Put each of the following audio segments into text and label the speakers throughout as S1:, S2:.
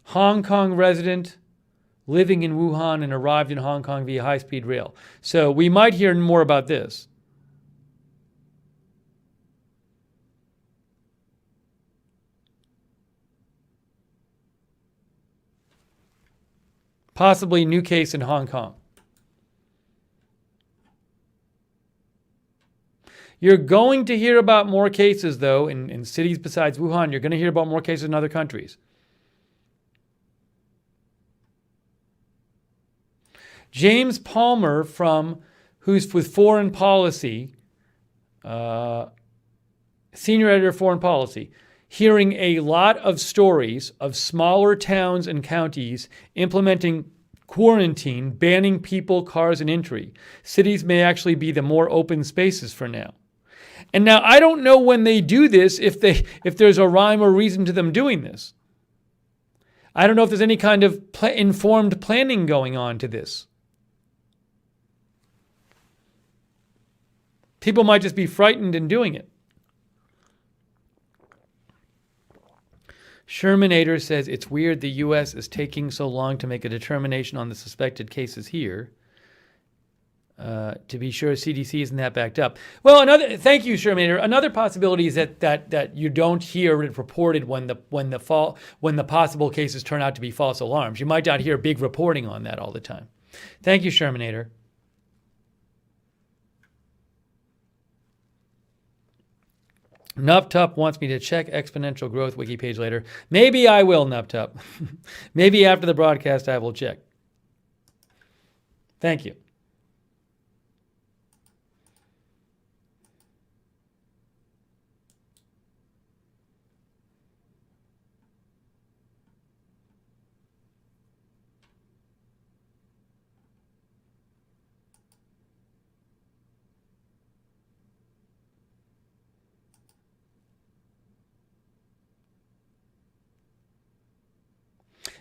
S1: Hong Kong resident living in Wuhan and arrived in Hong Kong via high-speed rail. So we might hear more about this. Possibly new case in Hong Kong. You're going to hear about more cases, though, in cities besides Wuhan. You're going to hear about more cases in other countries. James Palmer, who's with Foreign Policy, senior editor of Foreign Policy, hearing a lot of stories of smaller towns and counties implementing quarantine, banning people, cars, and entry. Cities may actually be the more open spaces for now. And now I don't know when they do this if there's a rhyme or reason to them doing this. I don't know if there's any kind of informed planning going on to this. People might just be frightened in doing it. Shermanator says it's weird the U.S. is taking so long to make a determination on the suspected cases here. To be sure, CDC isn't that backed up. Well, thank you, Shermanator. Another possibility is that you don't hear it reported when the possible cases turn out to be false alarms. You might not hear big reporting on that all the time. Thank you, Shermanator. Nuptup wants me to check exponential growth wiki page later. Maybe I will, Nuptup. Maybe after the broadcast I will check. Thank you.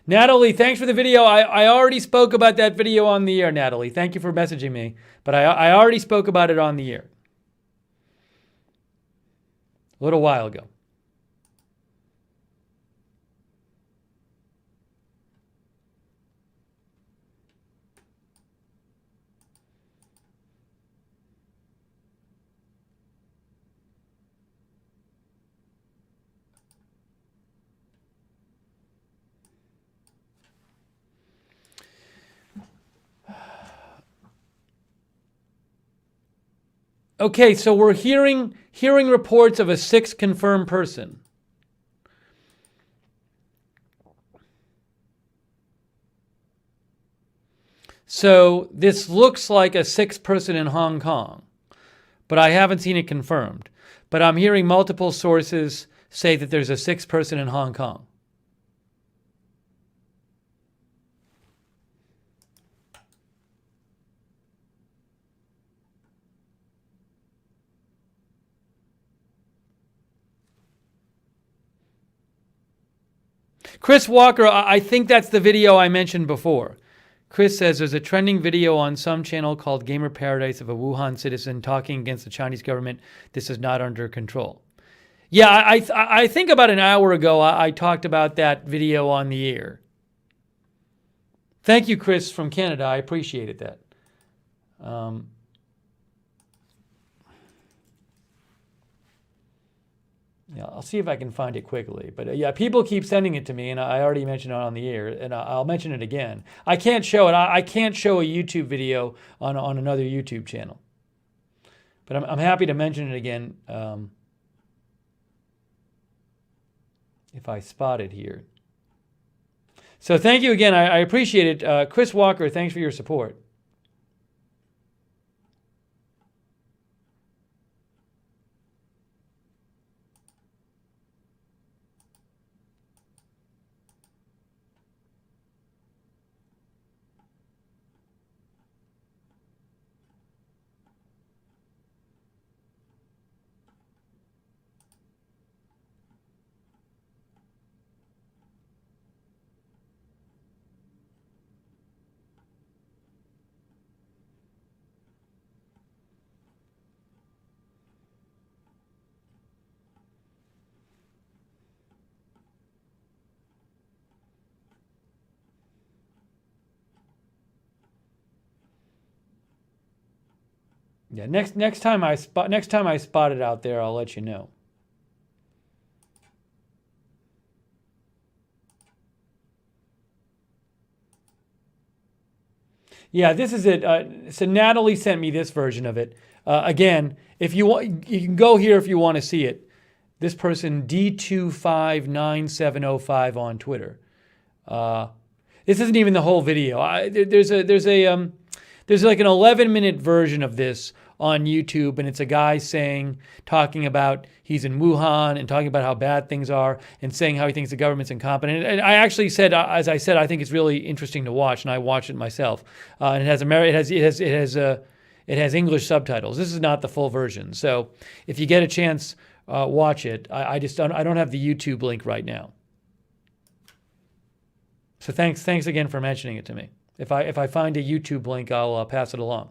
S1: Natalie, thanks for the video. I already spoke about that video on the air, Natalie. Thank you for messaging me. But I already spoke about it on the air a little while ago. Okay, so we're hearing reports of a sixth confirmed person. So this looks like a sixth person in Hong Kong, but I haven't seen it confirmed. But I'm hearing multiple sources say that there's a sixth person in Hong Kong. Chris Walker, I think that's the video I mentioned before. Chris says there's a trending video on some channel called Gamer Paradise of a Wuhan citizen talking against the Chinese government. This is not under control. Yeah, I think about an hour ago I talked about that video on the air. Thank you, Chris from Canada. I appreciated that. Yeah, I'll see if I can find it quickly. But yeah, people keep sending it to me, and I already mentioned it on the air, and I'll mention it again. I can't show it. I can't show a YouTube video on another YouTube channel. But I'm happy to mention it again if I spot it here. So thank you again. I appreciate it. Chris Walker, thanks for your support. Yeah, next time I spot it out there, I'll let you know. Yeah, this is it. So Natalie sent me this version of it. Again, if you want, you can go here if you want to see it. This person D259705 on Twitter. This isn't even the whole video. There's like an 11-minute version of this on YouTube, and it's a guy talking about he's in Wuhan and talking about how bad things are and saying how he thinks the government's incompetent. And I actually said, as I said, I think it's really interesting to watch, and I watched it myself. And it has English subtitles. This is not the full version, so if you get a chance, watch it. I don't have the YouTube link right now. So thanks again for mentioning it to me. If I find a YouTube link, I'll pass it along.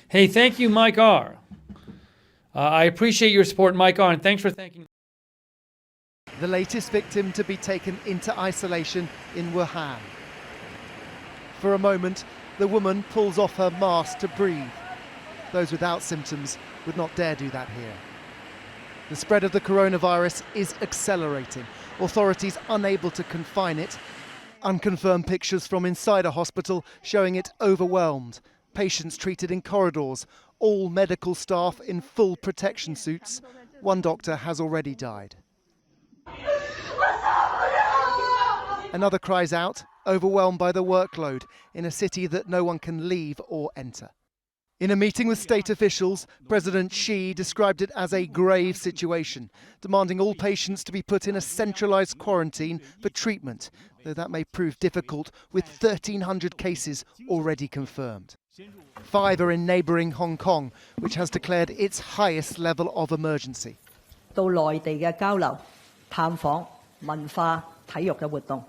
S1: Hey, thank you, Mike R. I appreciate your support, Mike R, and thanks for thanking.
S2: The latest victim to be taken into isolation in Wuhan. For a moment, the woman pulls off her mask to breathe. Those without symptoms would not dare do that here. The spread of the coronavirus is accelerating. Authorities unable to confine it. Unconfirmed pictures from inside a hospital showing it overwhelmed. Patients treated in corridors, all medical staff in full protection suits. One doctor has already died. Another cries out, overwhelmed by the workload in a city that no one can leave or enter. In a meeting with state officials, President Xi described it as a grave situation, demanding all patients to be put in a centralised quarantine for treatment, though that may prove difficult with 1,300 cases already confirmed. 5 are in neighbouring Hong Kong, which has declared its highest level of emergency.
S3: 到內地嘅交流、探訪、文化、體育嘅活動。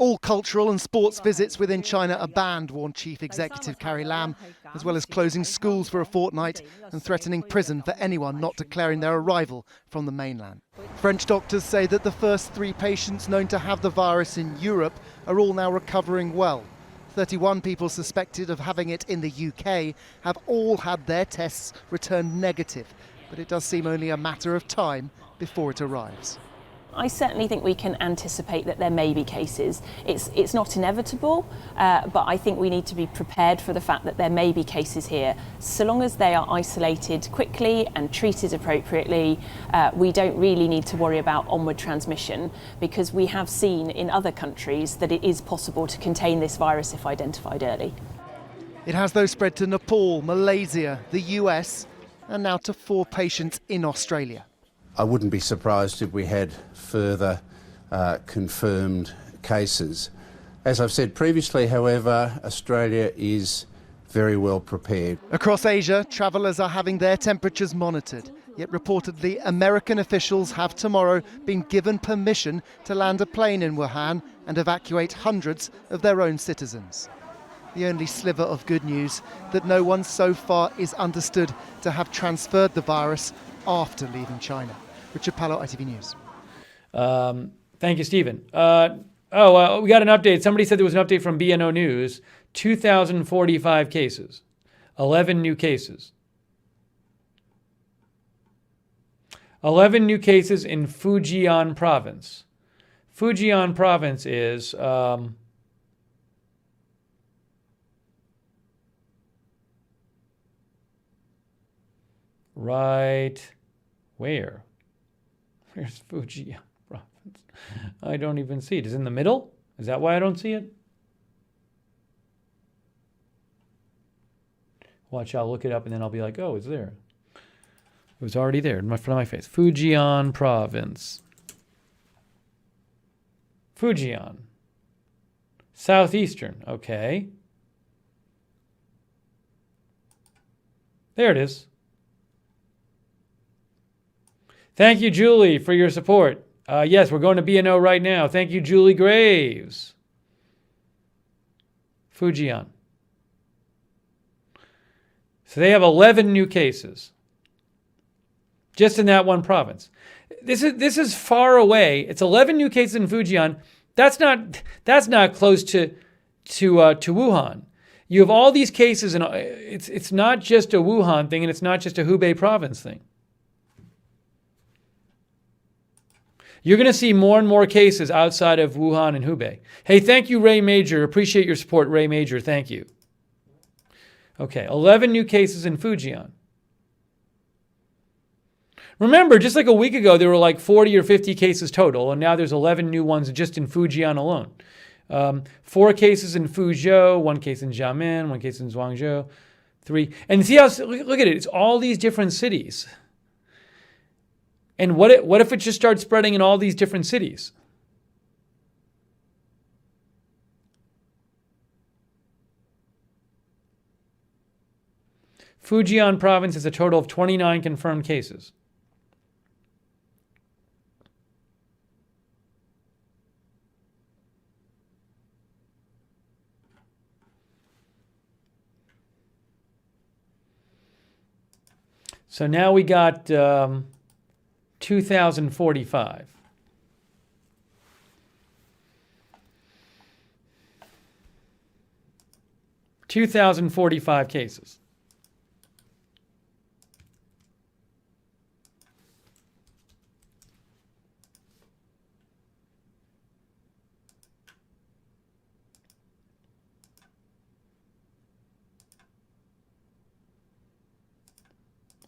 S2: All cultural and sports visits within China are banned, warned Chief Executive Carrie Lam, as well as closing schools for a fortnight and threatening prison for anyone not declaring their arrival from the mainland. French doctors say that the first 3 patients known to have the virus in Europe are all now recovering well. 31 people suspected of having it in the UK have all had their tests returned negative, but it does seem only a matter of time before it arrives.
S4: I certainly think we can anticipate that there may be cases. It's not inevitable, but I think we need to be prepared for the fact that there may be cases here. So long as they are isolated quickly and treated appropriately, we don't really need to worry about onward transmission, because we have seen in other countries that it is possible to contain this virus if identified early.
S2: It has though spread to Nepal, Malaysia, the US, and now to 4 patients in Australia.
S5: I wouldn't be surprised if we had further confirmed cases. As I've said previously, however, Australia is very well prepared.
S2: Across Asia, travellers are having their temperatures monitored. Yet reportedly, American officials have tomorrow been given permission to land a plane in Wuhan and evacuate hundreds of their own citizens. The only sliver of good news that no one so far is understood to have transferred the virus after leaving China. Richard Pallo, ITV News.
S1: Thank you, Stephen. We got an update. Somebody said there was an update from BNO News. 2,045 cases. 11 new cases. 11 new cases in Fujian province. Fujian province is... right where? Where's Fujian province? I don't even see it. Is it in the middle? Is that why I don't see it? Watch, I'll look it up and then I'll be like, oh, it's there. It was already there in front of my face. Fujian province. Fujian. Southeastern. Okay. There it is. Thank you, Julie, for your support. Yes, we're going to B&O right now. Thank you, Julie Graves. Fujian. So they have 11 new cases. just in that one province. This is far away. It's 11 new cases in Fujian. That's not close to Wuhan. You have all these cases, and it's not just a Wuhan thing, and it's not just a Hubei province thing. You're going to see more and more cases outside of Wuhan and Hubei. Hey, thank you, Ray Major. Appreciate your support, Ray Major. Thank you. Okay, 11 new cases in Fujian. Remember, just like a week ago, there were like 40 or 50 cases total, and now there's 11 new ones just in Fujian alone. 4 cases in Fuzhou, 1 case in Xiamen, 1 case in Zhuangzhou, 3. And see how, look at it, it's all these different cities. And what if it just starts spreading in all these different cities? Fujian province has a total of 29 confirmed cases. So now we got 2,045. $2,045 cases.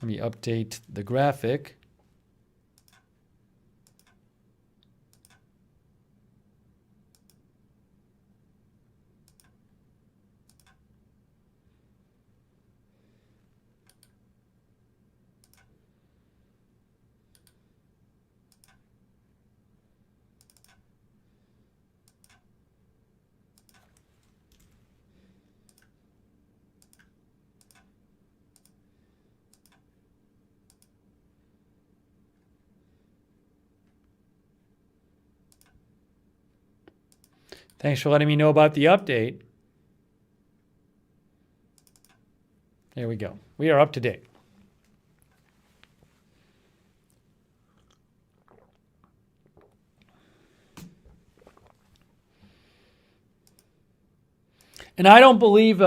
S1: Let me update the graphic. Thanks for letting me know about the update. There we go. We are up to date. And I don't believe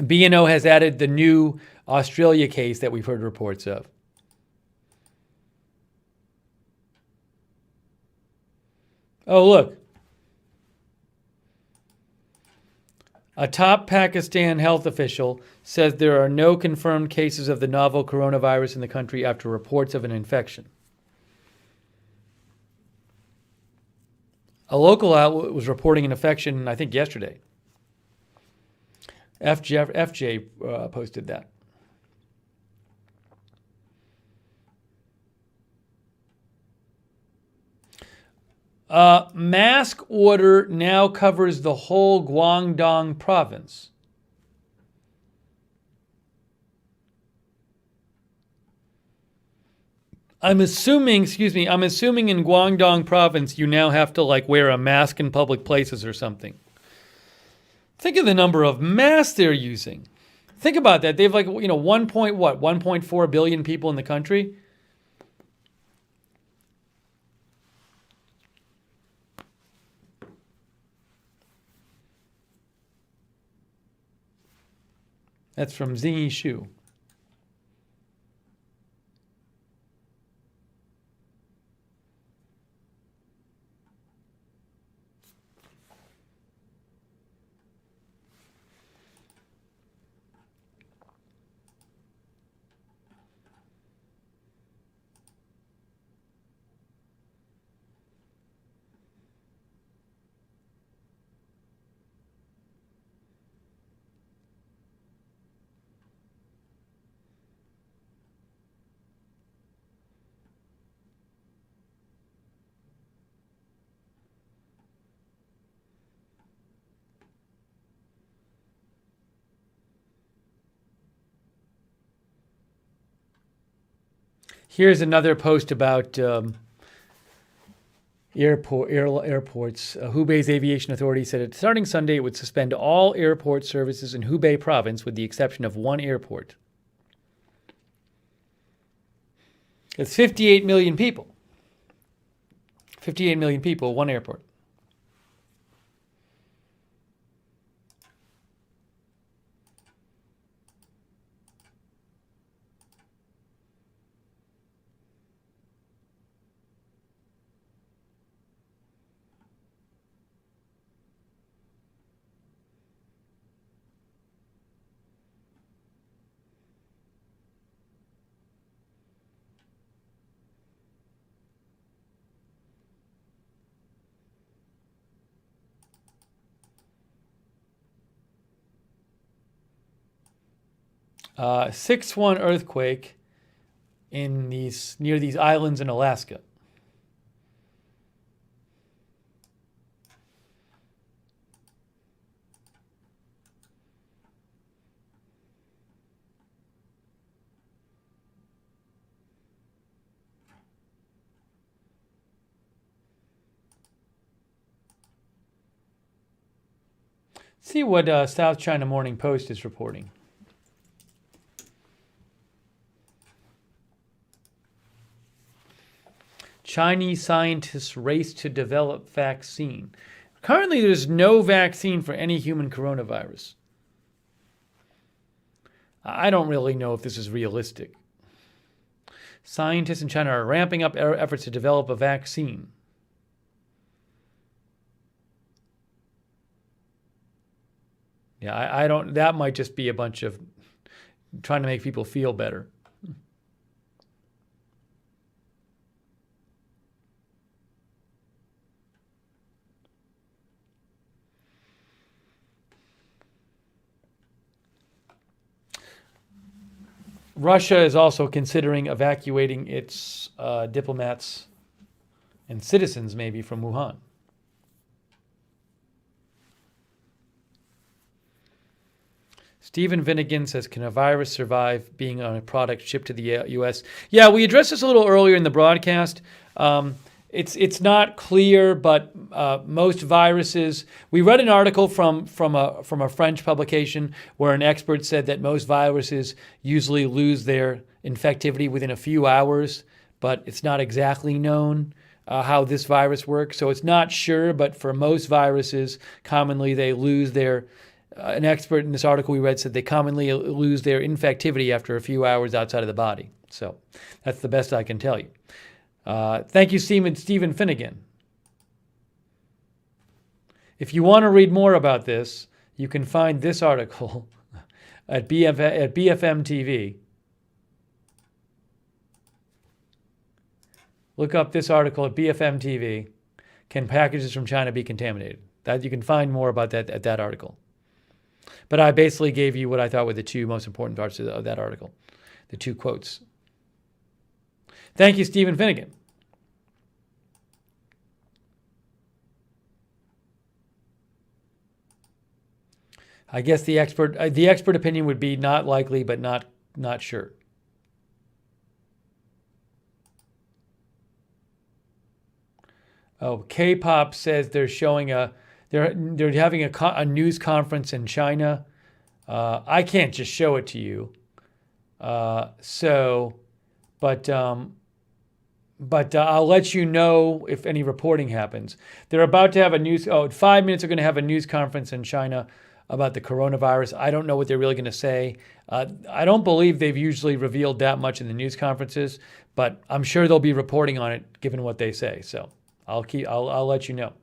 S1: B&O has added the new Australia case that we've heard reports of. Oh, look. A top Pakistan health official says there are no confirmed cases of the novel coronavirus in the country after reports of an infection. A local outlet was reporting an infection, I think, yesterday. FJ posted that. Mask order now covers the whole Guangdong province. I'm assuming in Guangdong province you now have to like wear a mask in public places or something. Think of the number of masks they're using. Think about that. They have 1.4 billion people in the country. That's from Zingy Shu. Here's another post about airports. Hubei's aviation authority said that starting Sunday it would suspend all airport services in Hubei province with the exception of one airport. It's 58 million people. 58 million people, one airport. Uh, 6.1 earthquake in near these islands in Alaska. See what South China Morning Post is reporting. Chinese scientists race to develop vaccine. Currently, there's no vaccine for any human coronavirus. I don't really know if this is realistic. Scientists in China are ramping up efforts to develop a vaccine. Yeah, I don't, that might just be a bunch of trying to make people feel better. Russia is also considering evacuating its diplomats and citizens, maybe, from Wuhan. Stephen Finnegan says, can a virus survive being on a product shipped to the U.S.? Yeah, we addressed this a little earlier in the broadcast. It's not clear, but most viruses. We read an article from a French publication where an expert said that most viruses usually lose their infectivity within a few hours, but it's not exactly known how this virus works. So it's not sure, but for most viruses, commonly they lose their. An expert in this article we read said they commonly lose their infectivity after a few hours outside of the body. So that's the best I can tell you. Thank you, Stephen Finnegan. If you want to read more about this, you can find this article at BFM TV. Look up this article at BFM TV. Can packages from China be contaminated? That you can find more about that at that article. But I basically gave you what I thought were the two most important parts of that article, the two quotes. Thank you, Stephen Finnegan. I guess the expert opinion would be not likely, but not sure. Oh, K-pop says they're showing they're having a news conference in China. I can't just show it to you. But I'll let you know if any reporting happens. They're about to have in 5 minutes they're going to have a news conference in China about the coronavirus. I don't know what they're really going to say. I don't believe they've usually revealed that much in the news conferences, but I'm sure they'll be reporting on it given what they say. So I'll let you know.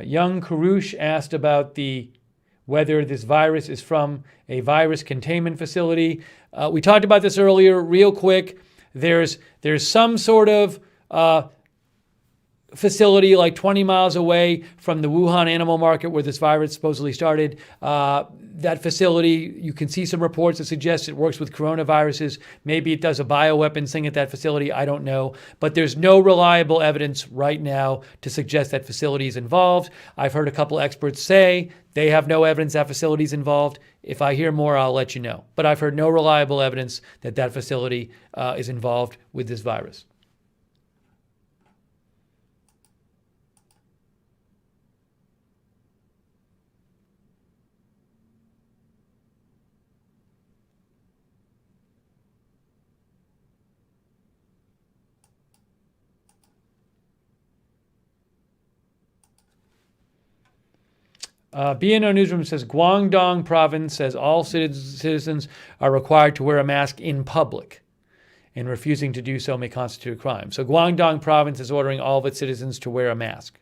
S1: Young Karush asked about whether this virus is from a virus containment facility. We talked about this earlier, real quick. There's some sort of facility like 20 miles away from the Wuhan animal market where this virus supposedly started. That facility, you can see some reports that suggest it works with coronaviruses. Maybe it does a bioweapons thing at that facility. I don't know. But there's no reliable evidence right now to suggest that facility is involved. I've heard a couple experts say they have no evidence that facility is involved. If I hear more, I'll let you know. But I've heard no reliable evidence that facility is involved with this virus. BNO Newsroom says Guangdong province says all citizens are required to wear a mask in public, and refusing to do so may constitute a crime. So Guangdong province is ordering all of its citizens to wear a mask.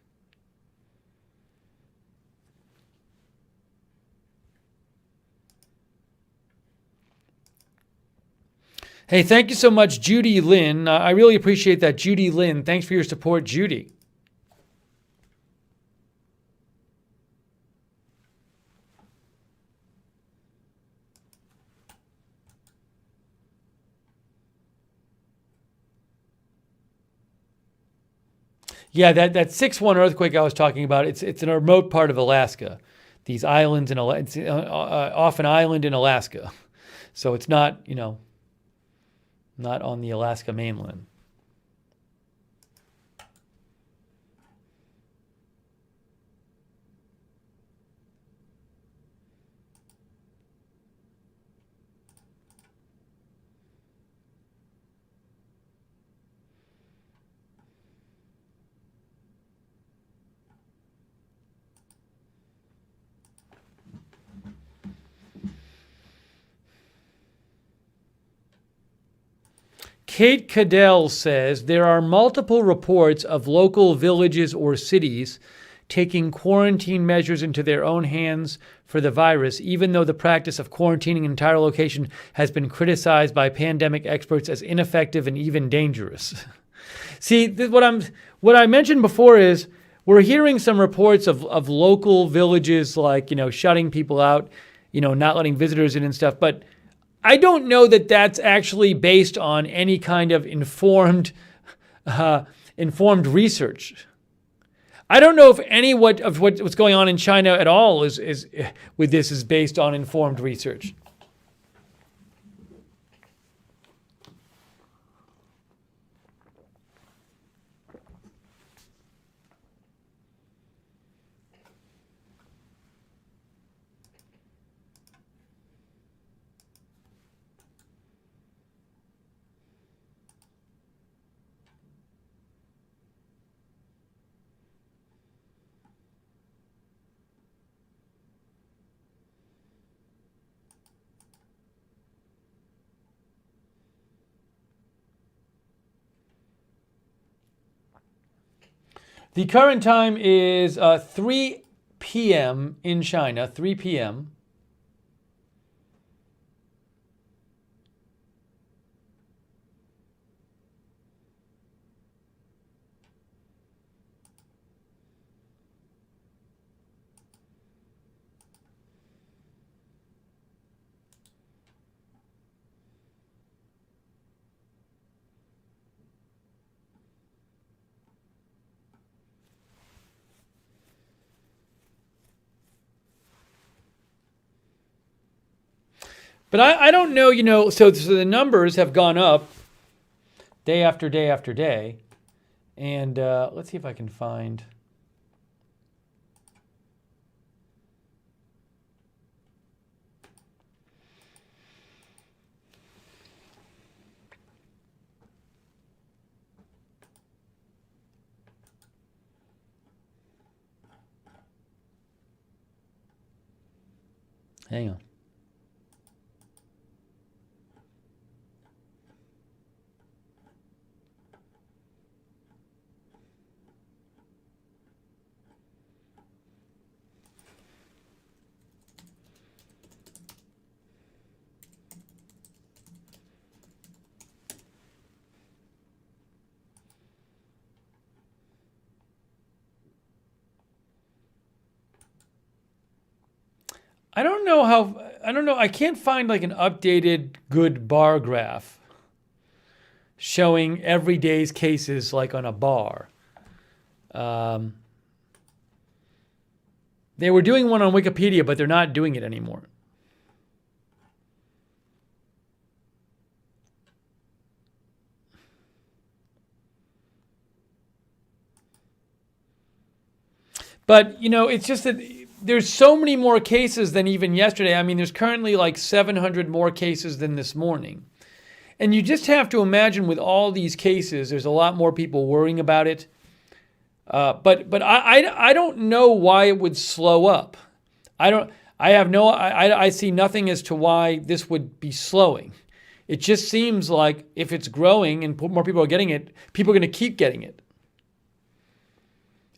S1: Hey, thank you so much, Judy Lynn. I really appreciate that, Judy Lynn. Thanks for your support, Judy. Yeah, that 6.1 earthquake I was talking about, it's in a remote part of Alaska. These islands it's off an island in Alaska. So it's not, not on the Alaska mainland. Kate Cadell says there are multiple reports of local villages or cities taking quarantine measures into their own hands for the virus, even though the practice of quarantining an entire location has been criticized by pandemic experts as ineffective and even dangerous. See, what I mentioned before is we're hearing some reports of local villages like, shutting people out, not letting visitors in and stuff, but I don't know that that's actually based on any kind of informed research. I don't know if any of what's going on in China at all is with this is based on informed research. The current time is 3 p.m. in China, 3 p.m. But I don't know, so the numbers have gone up day after day after day. And let's see if I can find. Hang on. I don't know. I can't find like an updated good bar graph showing every day's cases like on a bar. They were doing one on Wikipedia, but they're not doing it anymore. But, it's just that there's so many more cases than even yesterday. I mean, there's currently like 700 more cases than this morning. And you just have to imagine with all these cases, there's a lot more people worrying about it. But I don't know why it would slow up. I see nothing as to why this would be slowing. It just seems like if it's growing and more people are getting it, people are going to keep getting it.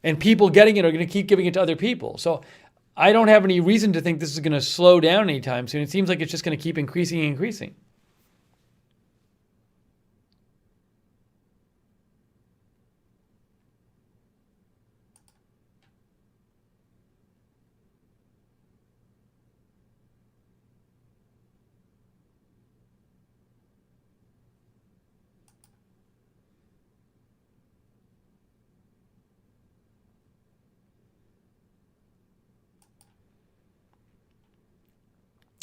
S1: And people getting it are going to keep giving it to other people. So I don't have any reason to think this is going to slow down anytime soon. It seems like it's just going to keep increasing and increasing.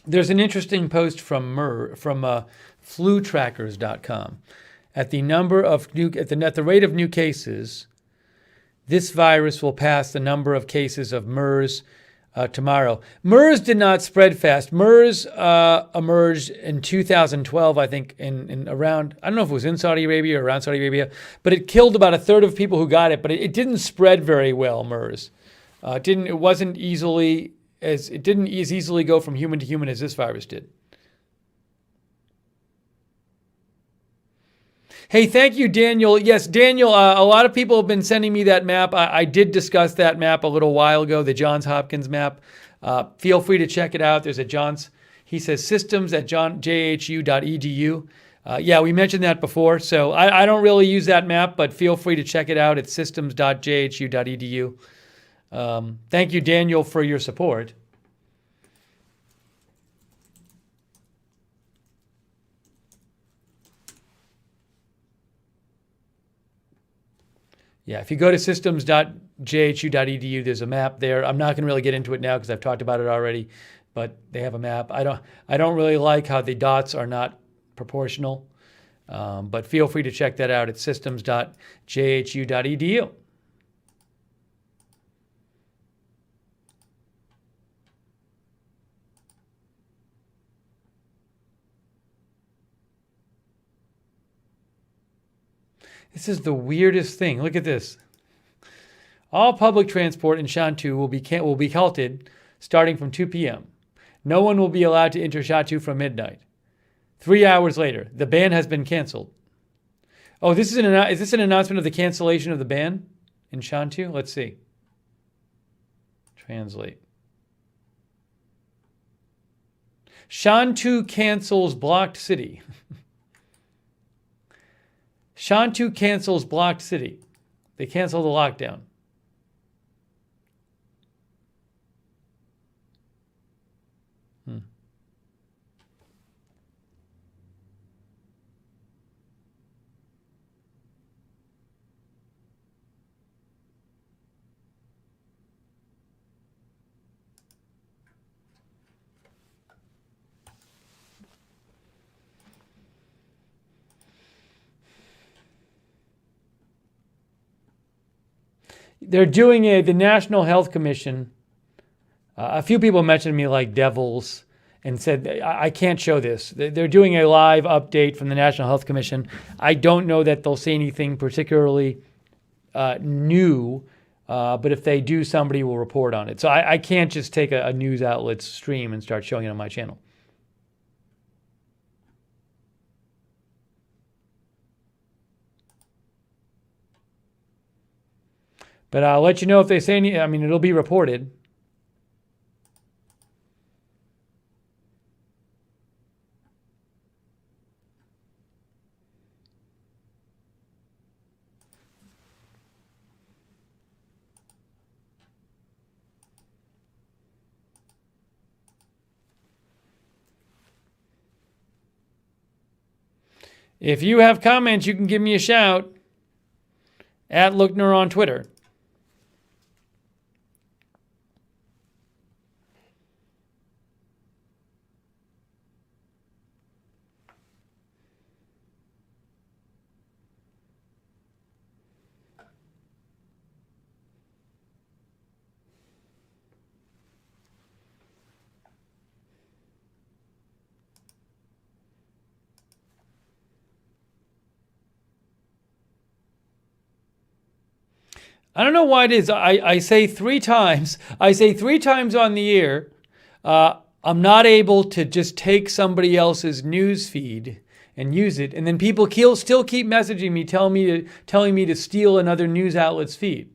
S1: There's an interesting post from flutrackers.com. At the rate of new cases, this virus will pass the number of cases of MERS tomorrow. MERS did not spread fast. MERS emerged in 2012, I think, in around, I don't know if it was in Saudi Arabia or around Saudi Arabia, but it killed about a third of people who got it, but it didn't spread very well, MERS. It didn't as easily go from human to human as this virus did. Hey, thank you, Daniel. Yes, Daniel, a lot of people have been sending me that map. I did discuss that map a little while ago, the Johns Hopkins map. Feel free to check it out. There's a Johns, he says systems@jhu.edu. Yeah, we mentioned that before. So I don't really use that map, but feel free to check it out at systems.jhu.edu. Thank you, Daniel, for your support. Yeah, if you go to systems.jhu.edu, there's a map there. I'm not going to really get into it now because I've talked about it already, but they have a map. I don't really like how the dots are not proportional, but feel free to check that out at systems.jhu.edu. This is the weirdest thing. Look at this. All public transport in Shantou will be halted starting from 2 p.m. No one will be allowed to enter Shantou from midnight. 3 hours later, the ban has been canceled. Oh, is this an announcement of the cancellation of the ban in Shantou? Let's see. Translate. Shantou cancels blocked city. Shantou cancels blocked city. They cancel the lockdown. They're doing the National Health Commission. A few people mentioned me like devils and said, I can't show this. They're doing a live update from the National Health Commission. I don't know that they'll say anything particularly new, but if they do, somebody will report on it. So I can't just take a news outlet's stream and start showing it on my channel. But I'll let you know if they say any. I mean, it'll be reported. If you have comments, you can give me a shout at Lookner on Twitter. I don't know why it is. I say 3 times. I say 3 times on the air. I'm not able to just take somebody else's news feed and use it, and then people still keep messaging me, telling me to steal another news outlet's feed.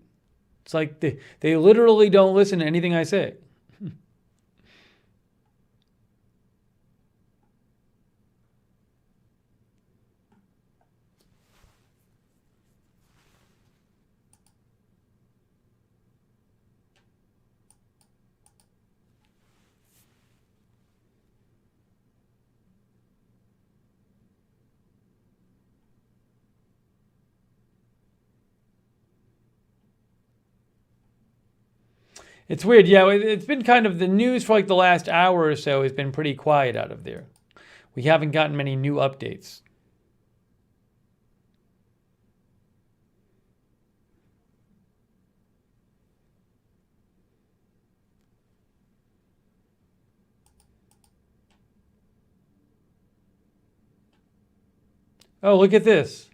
S1: It's like they literally don't listen to anything I say. It's weird. Yeah, it's been kind of the news for like the last hour or so has been pretty quiet out of there. We haven't gotten many new updates. Oh, look at this.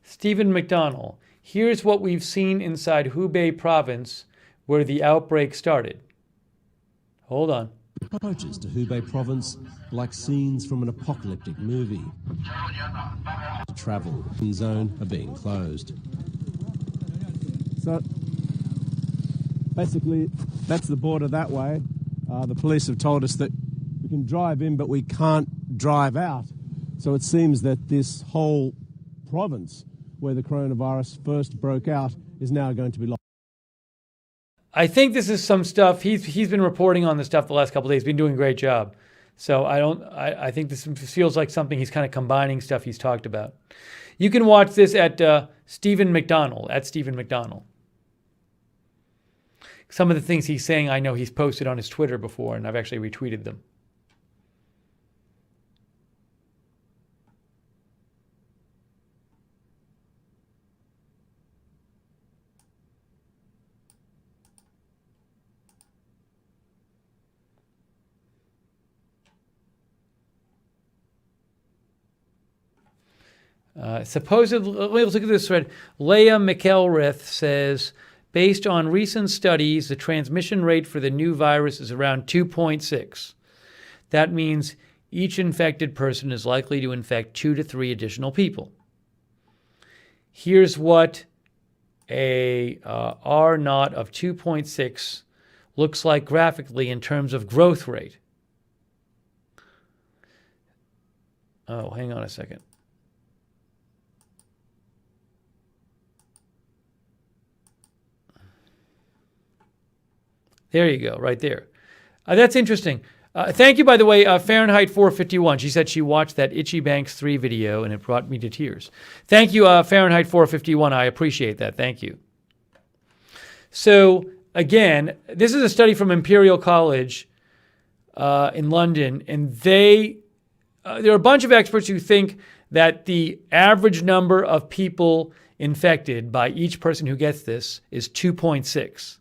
S1: Stephen McDonnell. Here's what we've seen inside Hubei province where the outbreak started. Hold on.
S6: Approaches to Hubei province like scenes from an apocalyptic movie. The travel zone are being closed.
S7: So basically, that's the border that way. The police have told us that we can drive in, but we can't drive out. So it seems that this whole province where the coronavirus first broke out is now going to be locked.
S1: I think this is some stuff. He's been reporting on this stuff the last couple of days. Been doing a great job. So I think this feels like something he's kind of combining stuff he's talked about. You can watch this at Stephen McDonnell, at Stephen McDonnell. Some of the things he's saying, I know he's posted on his Twitter before, and I've actually retweeted them. Supposedly, let's look at this thread. Leah McElrath says, based on recent studies, the transmission rate for the new virus is around 2.6. That means each infected person is likely to infect 2 to 3 additional people. Here's what a R naught of 2.6 looks like graphically in terms of growth rate. Oh, hang on a second. There you go, right there. That's interesting. Thank you, by the way, Fahrenheit 451. She said she watched that Itchy Banks 3 video and it brought me to tears. Thank you, Fahrenheit 451. I appreciate that. Thank you. So, again, this is a study from Imperial College in London, and there are a bunch of experts who think that the average number of people infected by each person who gets this is 2.6.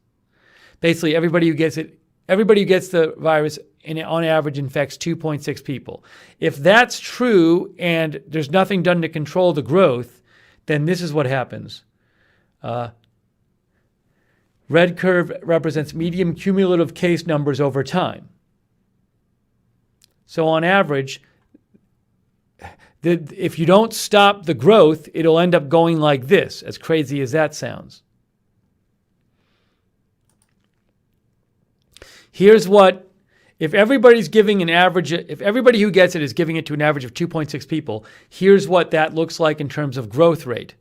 S1: Basically, everybody who gets the virus on average infects 2.6 people. If that's true and there's nothing done to control the growth, then this is what happens. Red curve represents median cumulative case numbers over time. So on average, if you don't stop the growth, it'll end up going like this, as crazy as that sounds. Here's what, if everybody who gets it is giving it to an average of 2.6 people, here's what that looks like in terms of growth rate.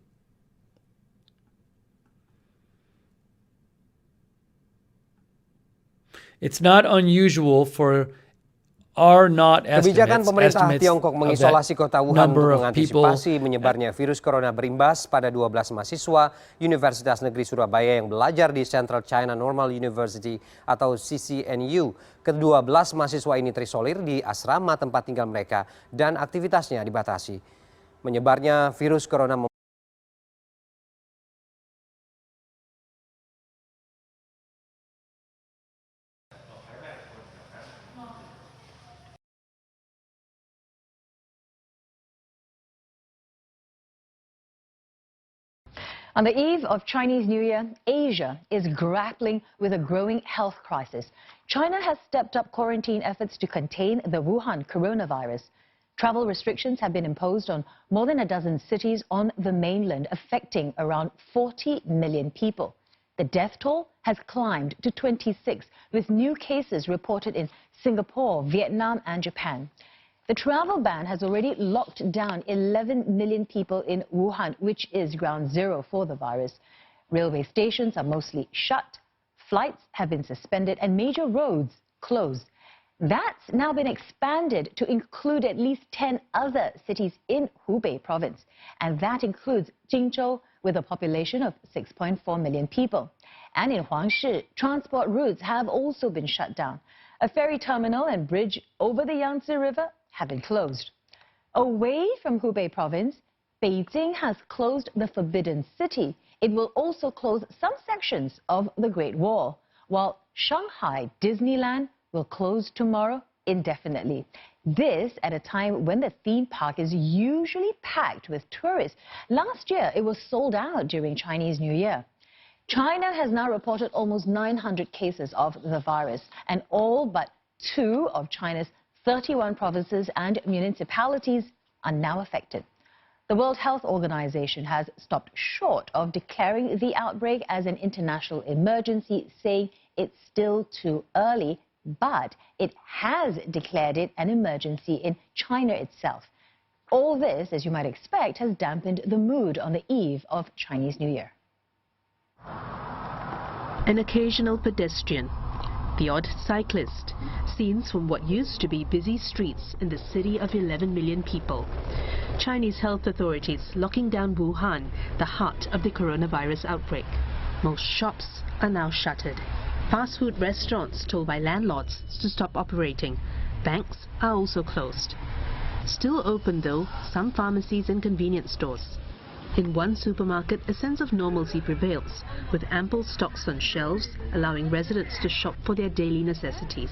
S1: It's not unusual for R naught
S8: Kebijakan pemerintah
S1: estimates
S8: Tiongkok
S1: of
S8: mengisolasi
S1: that
S8: kota Wuhan
S1: number
S8: untuk
S1: of people.
S8: mengantisipasi menyebarnya virus corona berimbas pada 12 mahasiswa Universitas Negeri Surabaya yang belajar di Central China Normal University atau CCNU. Ke-12 mahasiswa ini terisolir di asrama tempat tinggal mereka dan aktivitasnya dibatasi. Menyebarnya virus corona
S9: On the eve of Chinese New Year, Asia is grappling with a growing health crisis. China has stepped up quarantine efforts to contain the Wuhan coronavirus. Travel restrictions have been imposed on more than a dozen cities on the mainland, affecting around 40 million people. The death toll has climbed to 26, with new cases reported in Singapore, Vietnam and Japan. The travel ban has already locked down 11 million people in Wuhan, which is ground zero for the virus. Railway stations are mostly shut, flights have been suspended and major roads closed. That's now been expanded to include at least 10 other cities in Hubei province, and that includes Jingzhou, with a population of 6.4 million people. And in Huangshi, transport routes have also been shut down. A ferry terminal and bridge over the Yangtze River have been closed. Away from Hubei province, Beijing has closed the Forbidden City. It will also close some sections of the Great Wall, while Shanghai Disneyland will close tomorrow indefinitely. This at a time when the theme park is usually packed with tourists. Last year, it was sold out during Chinese New Year. China has now reported almost 900 cases of the virus, and all but 2 of China's 31 provinces and municipalities are now affected. The World Health Organization has stopped short of declaring the outbreak as an international emergency, saying it's still too early, but it has declared it an emergency in China itself. All this, as you might expect, has dampened the mood on the eve of Chinese New Year.
S10: An occasional pedestrian, the odd cyclist, scenes from what used to be busy streets in the city of 11 million people. Chinese health authorities locking down Wuhan, the heart of the coronavirus outbreak. Most shops are now shuttered. Fast food restaurants told by landlords to stop operating. Banks are also closed. Still open though, some pharmacies and convenience stores. In one supermarket, a sense of normalcy prevails, with ample stocks on shelves, allowing residents to shop for their daily necessities.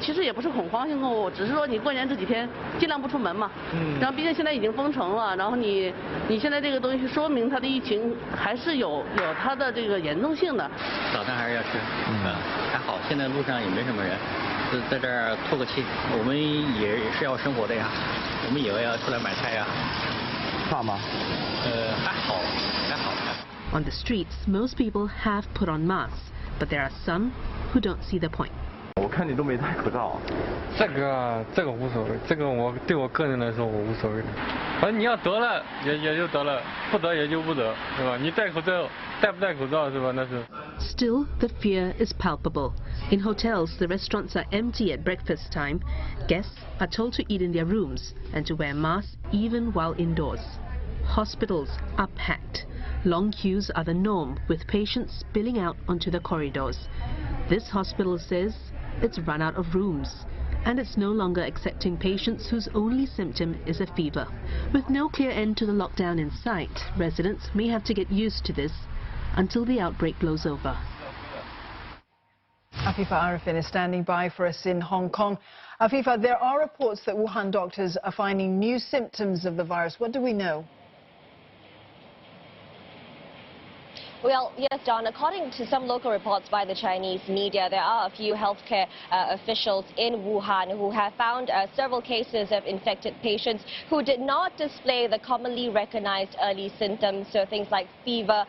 S11: 其实也不是恐慌性购物，只是说你过年这几天尽量不出门嘛。然后毕竟现在已经封城了，然后你现在这个东西说明它的疫情还是有它的这个严重性的。
S12: 早餐还是要吃，还好，现在路上也没什么人，在这儿透个气。我们也是要生活的呀，我们也要出来买菜呀。怕吗？还好。
S10: On the streets, most people have put on masks, but there are some who don't see the point.
S13: 我看你都没戴口罩。这个无所谓，这个对我个人来说我无所谓的。反正你要得了也就得了，不得也就不得，是吧？你戴口罩戴不戴口罩是吧？那是。
S10: Still, the fear is palpable. In hotels, the restaurants are empty at breakfast time. Guests are told to eat in their rooms and to wear masks even while indoors. Hospitals are packed. Long queues are the norm, with patients spilling out onto the corridors. This hospital says it's run out of rooms, and it's no longer accepting patients whose only symptom is a fever. With no clear end to the lockdown in sight, residents may have to get used to this until the outbreak blows over.
S14: Afifa Arifin is standing by for us in Hong Kong. Afifa, there are reports that Wuhan doctors are finding new symptoms of the virus. What do we know?
S15: Well, yes, John, according to some local reports by the Chinese media, there are a few healthcare officials in Wuhan who have found several cases of infected patients who did not display the commonly recognized early symptoms, so things like fever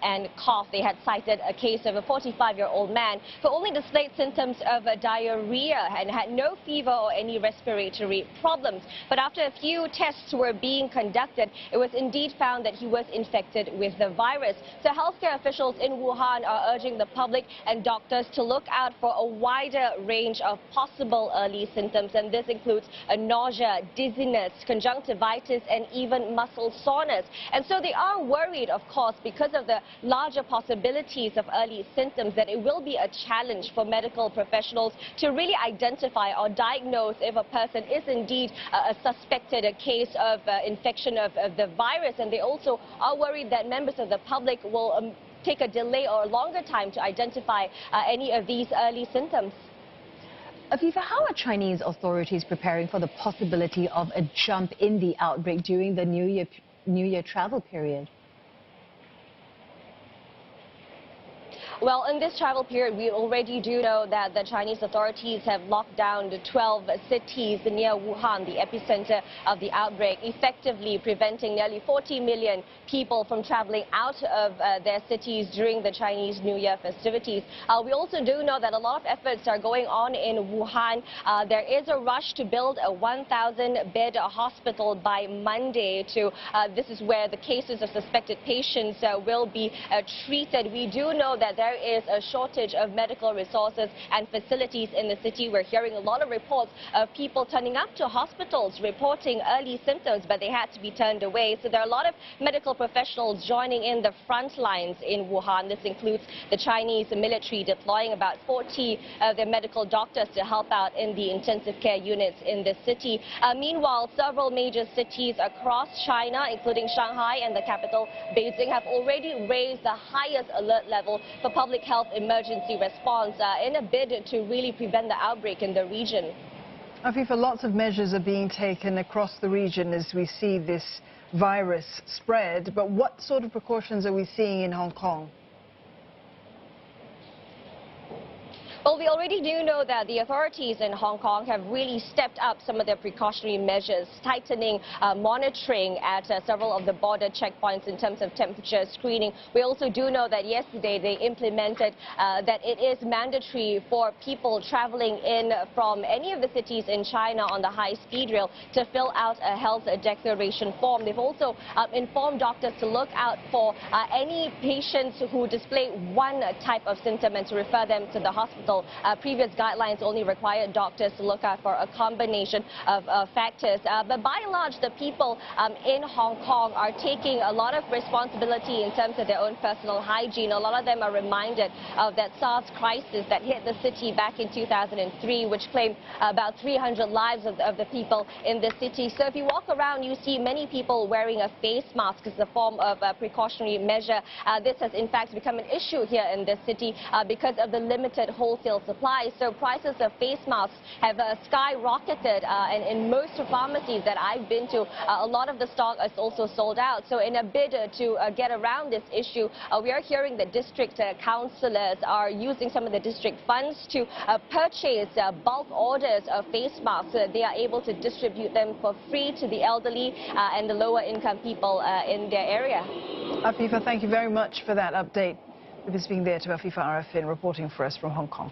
S15: and cough. They had cited a case of a 45-year-old man who only displayed symptoms of diarrhea and had no fever or any respiratory problems. But after a few tests were being conducted, it was indeed found that he was infected with the virus. So healthcare officials in Wuhan are urging the public and doctors to look out for a wider range of possible early symptoms, and this includes nausea, dizziness, conjunctivitis, and even muscle soreness. And so they are worried, of course, because of the larger possibilities of early symptoms, that it will be a challenge for medical professionals to really identify or diagnose if a person is indeed a suspected case of infection of the virus. And they also are worried that members of the public will take a delay or a longer time to identify any of these early symptoms.
S9: Afifa, how are Chinese authorities preparing for the possibility of a jump in the outbreak during the New Year travel period?
S15: Well, in this travel period, we already do know that the Chinese authorities have locked down the 12 cities near Wuhan, the epicenter of the outbreak, effectively preventing nearly 40 million people from traveling out of their cities during the Chinese New Year festivities. We also do know that a lot of efforts are going on in Wuhan. There is a rush to build a 1,000-bed hospital by Monday. This is where the cases of suspected patients will be treated. We do know that there is a shortage of medical resources and facilities in the city. We're hearing a lot of reports of people turning up to hospitals reporting early symptoms, but they had to be turned away. So there are a lot of medical professionals joining in the front lines in Wuhan. This includes the Chinese military deploying about 40 of their medical doctors to help out in the intensive care units in the city. Meanwhile, several major cities across China, including Shanghai and the capital, Beijing, have already raised the highest alert level for public health emergency response in a bid to really prevent the outbreak in the region.
S14: Afifa, lots of measures are being taken across the region as we see this virus spread, but what sort of precautions are we seeing in Hong Kong?
S15: Well, we already do know that the authorities in Hong Kong have really stepped up some of their precautionary measures, tightening monitoring at several of the border checkpoints in terms of temperature screening. We also do know that yesterday they implemented that it is mandatory for people traveling in from any of the cities in China on the high-speed rail to fill out a health declaration form. They've also informed doctors to look out for any patients who display one type of symptom and to refer them to the hospital. Previous guidelines only required doctors to look out for a combination of factors. But by and large, the people in Hong Kong are taking a lot of responsibility in terms of their own personal hygiene. A lot of them are reminded of that SARS crisis that hit the city back in 2003, which claimed about 300 lives of the people in the city. So if you walk around, you see many people wearing a face mask as a form of a precautionary measure. This has in fact become an issue here in the city because of the limited wholesale supply. So prices of face masks have skyrocketed, and in most pharmacies that I've been to, a lot of the stock is also sold out. So in a bid to get around this issue, we are hearing that district councillors are using some of the district funds to purchase bulk orders of face masks. They are able to distribute them for free to the elderly and the lower income people in their area.
S14: Afifa, thank you very much for that update. This being there to Afifa Arifin reporting for us from Hong Kong.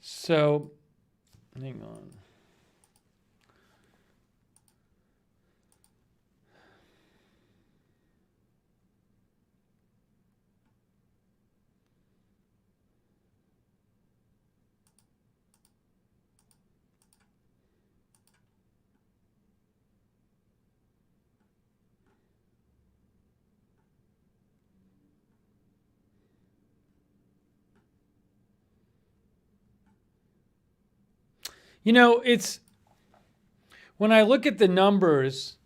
S1: So, hang on. You know, it's when I look at the numbers,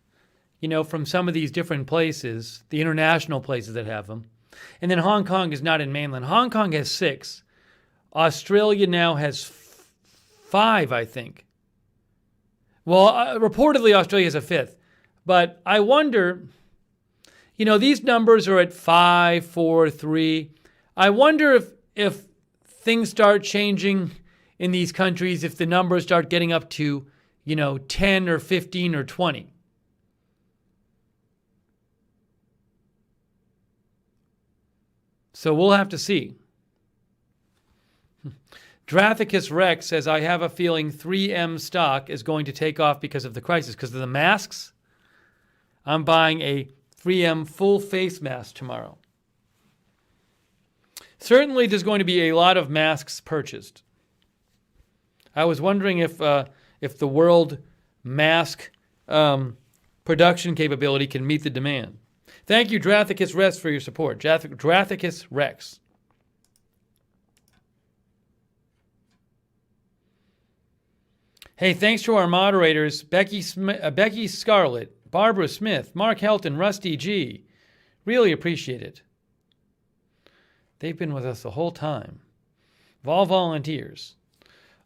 S1: you know, from some of these different places, the international places that have them, and then Hong Kong is not in mainland. Hong Kong has 6. Australia now has 5, I think. Well, reportedly Australia has a 5th. But I wonder, you know, these numbers are at 5, 4, 3. I wonder if things start changing in these countries, if the numbers start getting up to, you know, 10 or 15 or 20. So we'll have to see. Drathicus Rex says, I have a feeling 3M stock is going to take off because of the crisis. Because of the masks, I'm buying a 3M full face mask tomorrow. Certainly there's going to be a lot of masks purchased. I was wondering if the world mask production capability can meet the demand. Thank you, Drathicus Rex, for your support. Drathicus Rex. Hey, thanks to our moderators, Becky Scarlett, Barbara Smith, Mark Helton, Rusty G. Really appreciate it. They've been with us the whole time. All volunteers.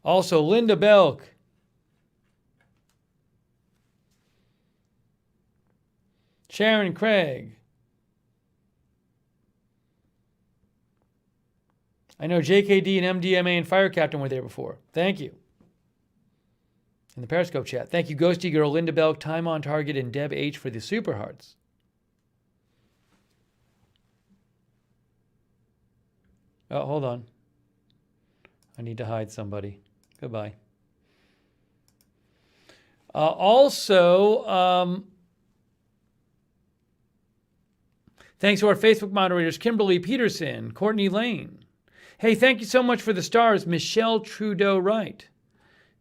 S1: Also, Linda Belk. Sharon Craig. I know JKD and MDMA and Fire Captain were there before. Thank you. In the Periscope chat. Thank you, Ghosty Girl, Linda Belk, Time on Target, and Deb H for the super hearts. Oh, hold on. I need to hide somebody. Goodbye. Thanks to our Facebook moderators, Kimberly Peterson, Courtney Lane. Hey, thank you so much for the stars, Michelle Trudeau Wright.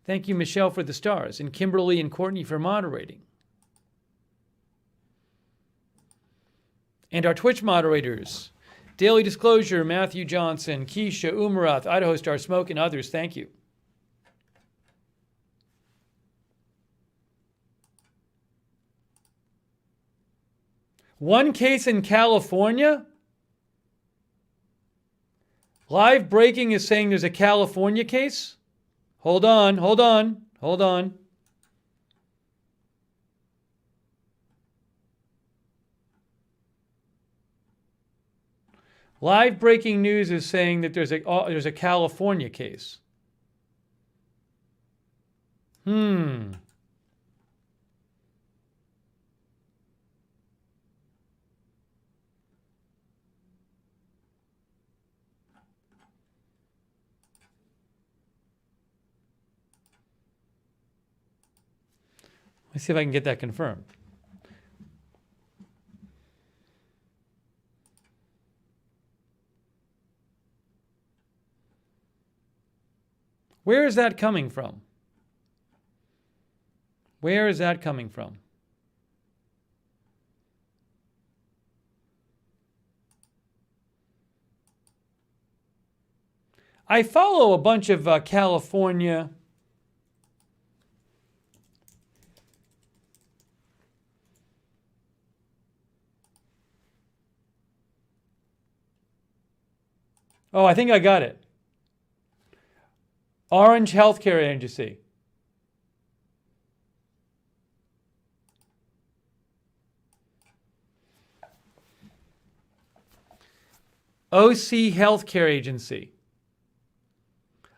S1: Thank you, Michelle, for the stars, and Kimberly and Courtney for moderating. And our Twitch moderators, Daily Disclosure, Matthew Johnson, Keisha, Umarath, Idaho Star Smoke, and others. Thank you. One case in California? Live Breaking is saying there's a California case? Hold on. Live breaking news is saying that there's a California case. Let's see if I can get that confirmed. Where is that coming from? Where is that coming from? I follow a bunch of California Oh, I think I got it. Orange Healthcare Agency. OC Healthcare Agency.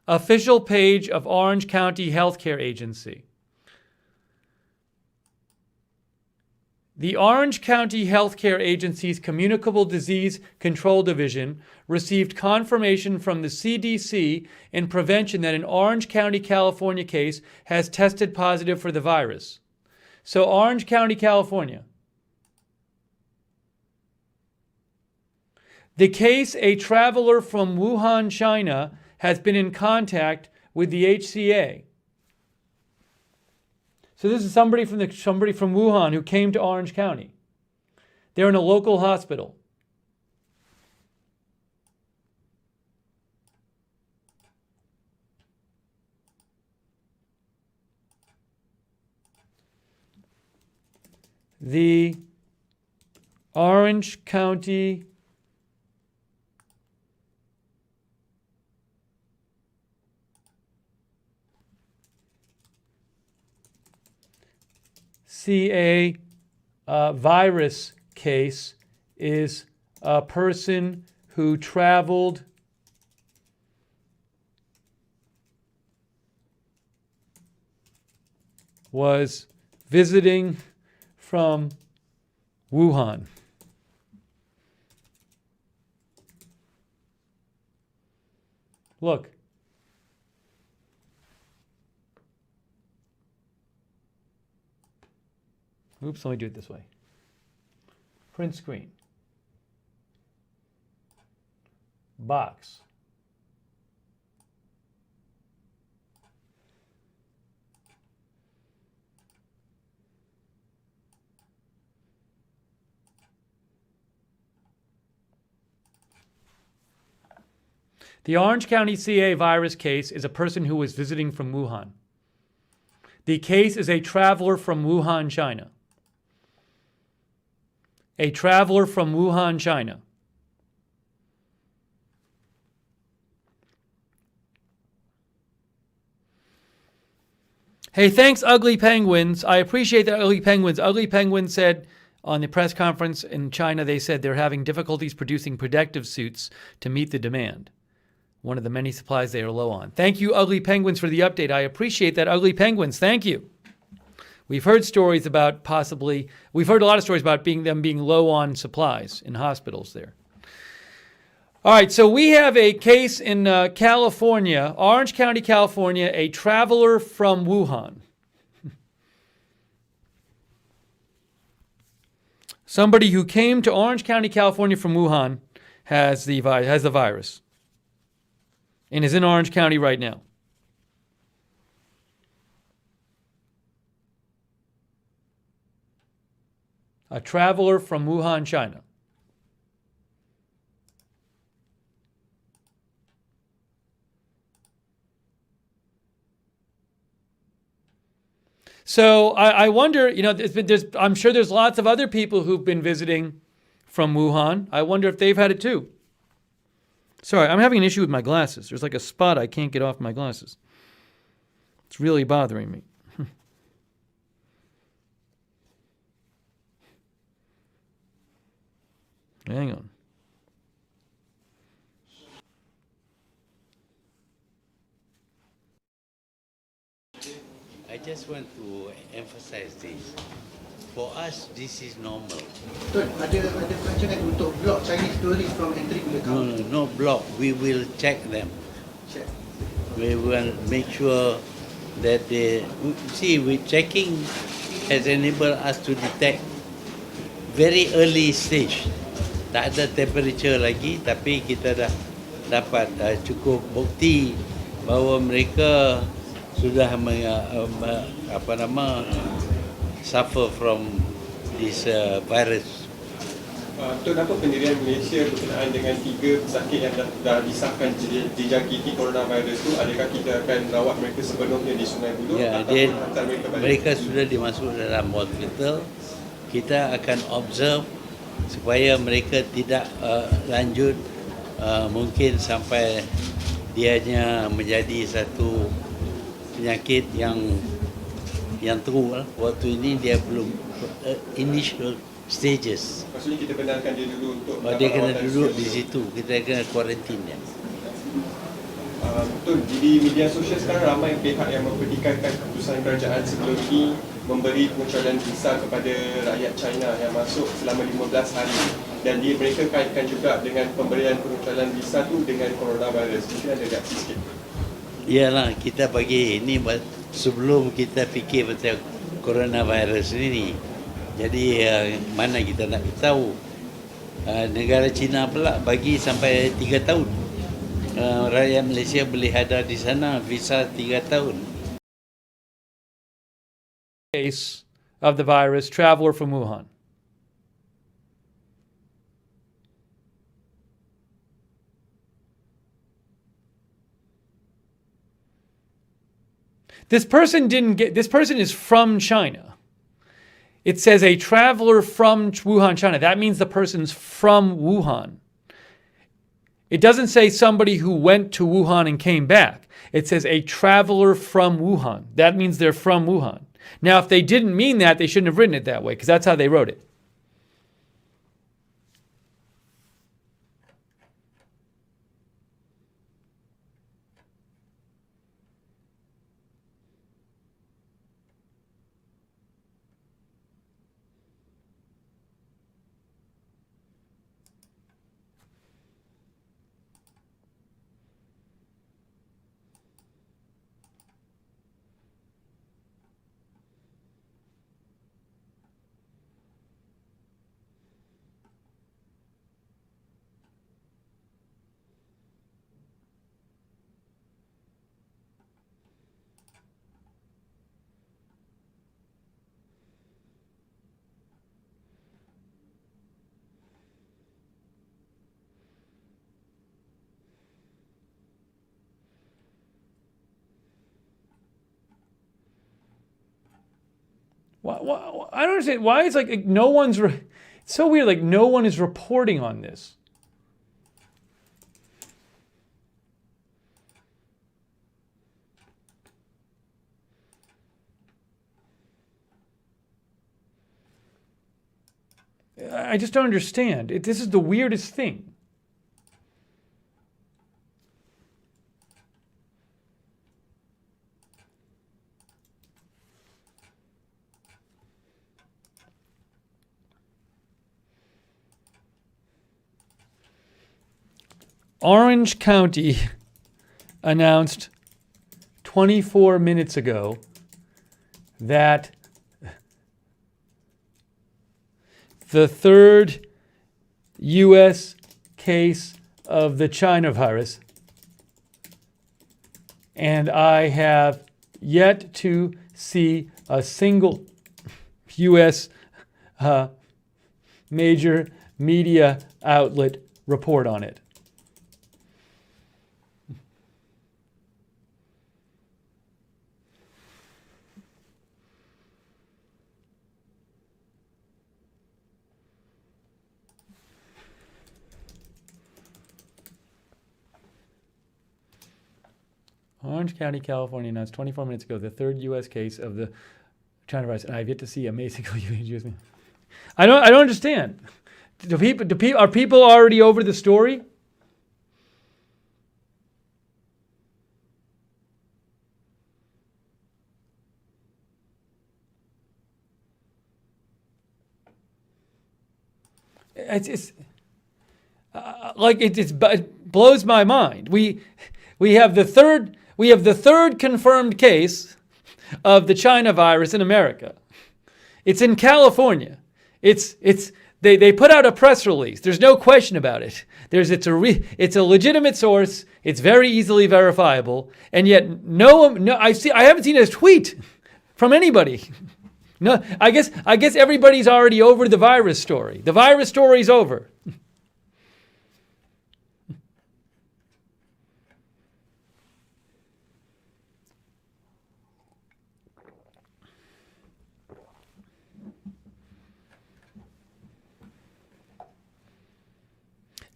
S1: Official page of Orange County Healthcare Agency. The Orange County Healthcare Agency's Communicable Disease Control Division received confirmation from the CDC in prevention that an Orange County, California case has tested positive for the virus. So Orange County, California. The case, a traveler from Wuhan, China, has been in contact with the HCA. So this is somebody from Wuhan who came to Orange County. They're in a local hospital. The Orange County CA virus case is a person who traveled was visiting from Wuhan. Look. Oops, let me do it this way. Print screen. Box. The Orange County CA virus case is a person who was visiting from Wuhan. The case is a traveler from Wuhan, China. A traveler from Wuhan, China. Hey, thanks, Ugly Penguins. I appreciate that, Ugly Penguins. Ugly Penguin said, On the press conference in China, they said they're having difficulties producing protective suits to meet the demand. One of the many supplies they are low on. Thank you, Ugly Penguins, for the update. I appreciate that, Ugly Penguins. Thank you. We've heard stories about we've heard a lot of stories about them being low on supplies in hospitals there. All right, so we have a case in California, Orange County, California, a traveler from Wuhan. Somebody who came to Orange County, California from Wuhan has the virus and is in Orange County right now. A traveler from Wuhan, China. So I wonder, I'm sure there's lots of other people who've been visiting from Wuhan. I wonder if they've had it too. Sorry, I'm having an issue with my glasses. There's like a spot I can't get off my glasses. It's really bothering me. Hang on.
S16: I just want to emphasize this. For us, this is normal.
S17: Ada rancangan untuk block Chinese tourists from entering the country?
S16: No block. We will check them. We will make sure that with checking has enabled us to detect very early stage. Tak ada temperature lagi, tapi kita dah dapat cukup bukti bahawa mereka sudah suffer from this virus.
S18: Untuk apa pendirian Malaysia berkenaan dengan 3 pesakit yang dah disahkan dijangkiti coronavirus tu, adakah kita akan rawat mereka sepenuhnya di Sungai Buloh atau hantar mereka balik?
S16: Mereka sudah dimasuk dalam hospital. Kita akan observe supaya mereka tidak lanjut mungkin sampai dianya menjadi satu penyakit yang teruk. Waktu ini dia belum initial stages.
S18: Maksudnya kita benarkan dia dulu untuk
S16: dia kena duduk di situ. Kita kena kuarantin dia.
S18: Betul, di media sosial sekarang ramai pihak yang mempertikaikan keputusan kerajaan sebelum ini memberi pengecualian visa kepada rakyat China yang masuk selama 15 hari, dan mereka kaitkan juga dengan pemberian pengecualian visa tu dengan coronavirus. Mungkin ada reaksi sikit.
S16: Iyalah, kita bagi ini sebelum kita fikir pasal coronavirus ini. Jadi mana kita nak tahu. Negara China pula bagi sampai 3 tahun. Rakyat Malaysia boleh ada di sana visa 3 tahun.
S1: Case of the virus, traveler from Wuhan. This person is from China. It says a traveler from Wuhan, China. That means the person's from Wuhan. It doesn't say somebody who went to Wuhan and came back. It says a traveler from Wuhan. That means they're from Wuhan. Now, if they didn't mean that, they shouldn't have written it that way, because that's how they wrote it. I don't understand why it's like no one's. It's so weird. Like no one is reporting on this. I just don't understand. This is the weirdest thing. Orange County announced 24 minutes ago that the third U.S. case of the China virus, and I have yet to see a single U.S. Major media outlet report on it. Orange County, California announced 24 minutes ago the third U.S. case of the China virus, and I have yet to see a single U.S. I don't understand. Are people already over the story? It blows my mind. We have the third confirmed case of the China virus in America. It's in California. They put out a press release. There's no question about it. It's a legitimate source. It's very easily verifiable, and yet I haven't seen a tweet from anybody. No, I guess everybody's already over the virus story. The virus story's over.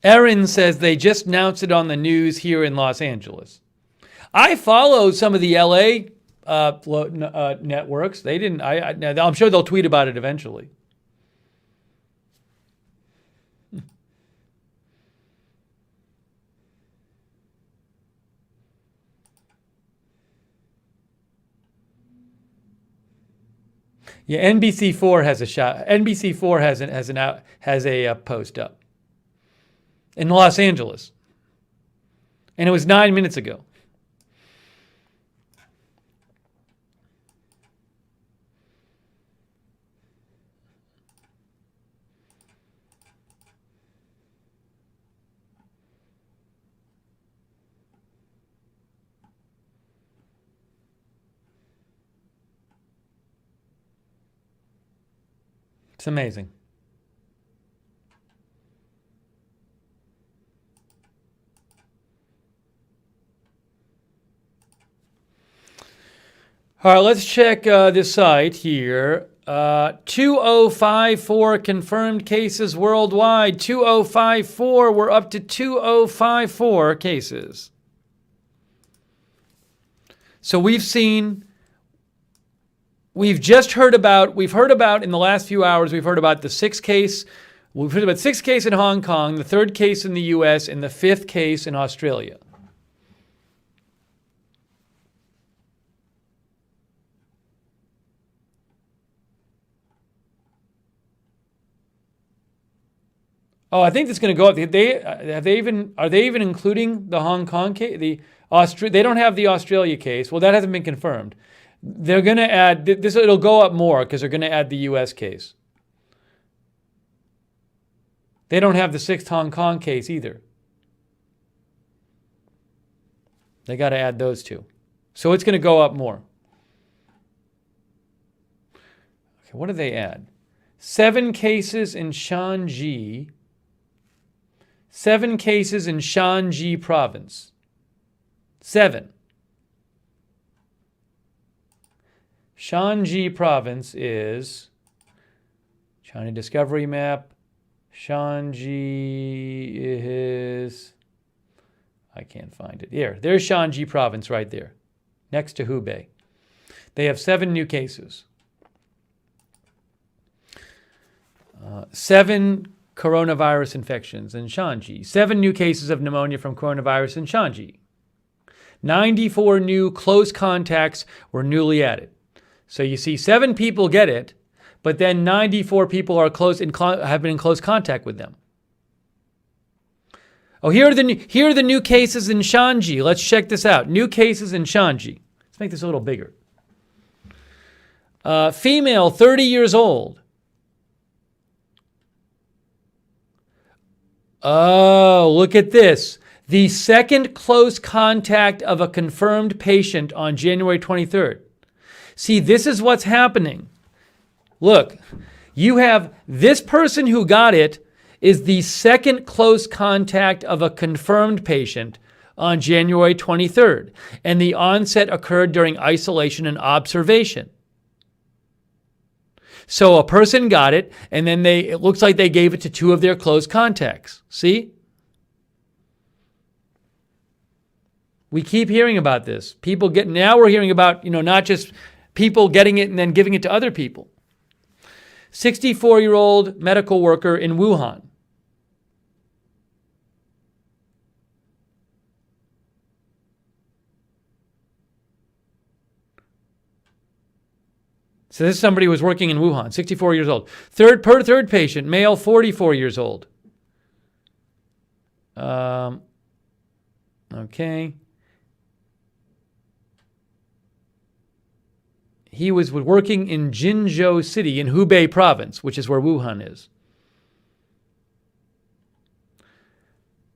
S1: Erin says they just announced it on the news here in Los Angeles. I follow some of the LA networks. They didn't. I'm sure they'll tweet about it eventually. Yeah, NBC4 has a shot. NBC4 has a post up in Los Angeles, and it was 9 minutes ago. It's amazing. All right, let's check this site here. 2054 confirmed cases worldwide. 2054, we're up to 2054 cases. So we've heard about in the last few hours, we've heard about the sixth case in Hong Kong, the third case in the US, and the fifth case in Australia. Oh, I think it's going to go up. Are they even including the Hong Kong case? They don't have the Australia case. Well, that hasn't been confirmed. They're going to add this. It'll go up more because they're going to add the U.S. case. They don't have the sixth Hong Kong case either. They got to add those two. So it's going to go up more. Okay, what do they add? 7 cases in Shanxi. 7 cases in Shanxi province. 7. Shanxi province is China Discovery Map. Shanxi is, I can't find it. Here, there's Shanxi province right there, next to Hubei. They have 7 new cases. 7 coronavirus infections in Shanxi. 7 new cases of pneumonia from coronavirus in Shanxi. 94 new close contacts were newly added. So you see 7 people get it, but then 94 people are have been in close contact with them. Oh, here are the new cases in Shanxi. Let's check this out. New cases in Shanxi. Let's make this a little bigger. Female, 30 years old. Oh, look at this. The second close contact of a confirmed patient on January 23rd. See, this is what's happening. Look, you have this person who got it is the second close contact of a confirmed patient on January 23rd, and the onset occurred during isolation and observation. So a person got it, and then it looks like they gave it to 2 of their close contacts. See? We keep hearing about this. Now we're hearing about, not just people getting it and then giving it to other people. 64-year-old medical worker in Wuhan. So this is somebody who was working in Wuhan, 64 years old. Third patient, male, 44 years old. Okay. He was working in Jinzhou City in Hubei province, which is where Wuhan is.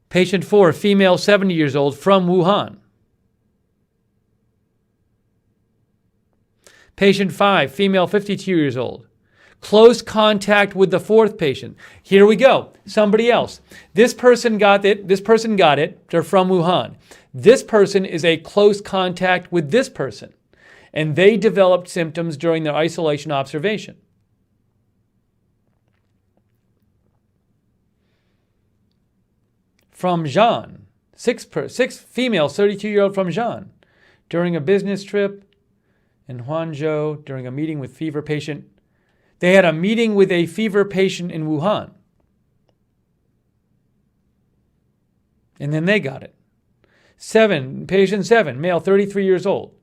S1: Patient 4, female, 70 years old, from Wuhan. Patient 5, female, 52 years old. Close contact with the 4th patient. Here we go. Somebody else. This person got it. They're from Wuhan. This person is a close contact with this person, and they developed symptoms during their isolation observation. From Zhan, six female, 32-year-old from Zhan, during a business trip in Huanzhou, during a meeting with fever patient. They had a meeting with a fever patient in Wuhan. And then they got it. Patient 7, male, 33 years old.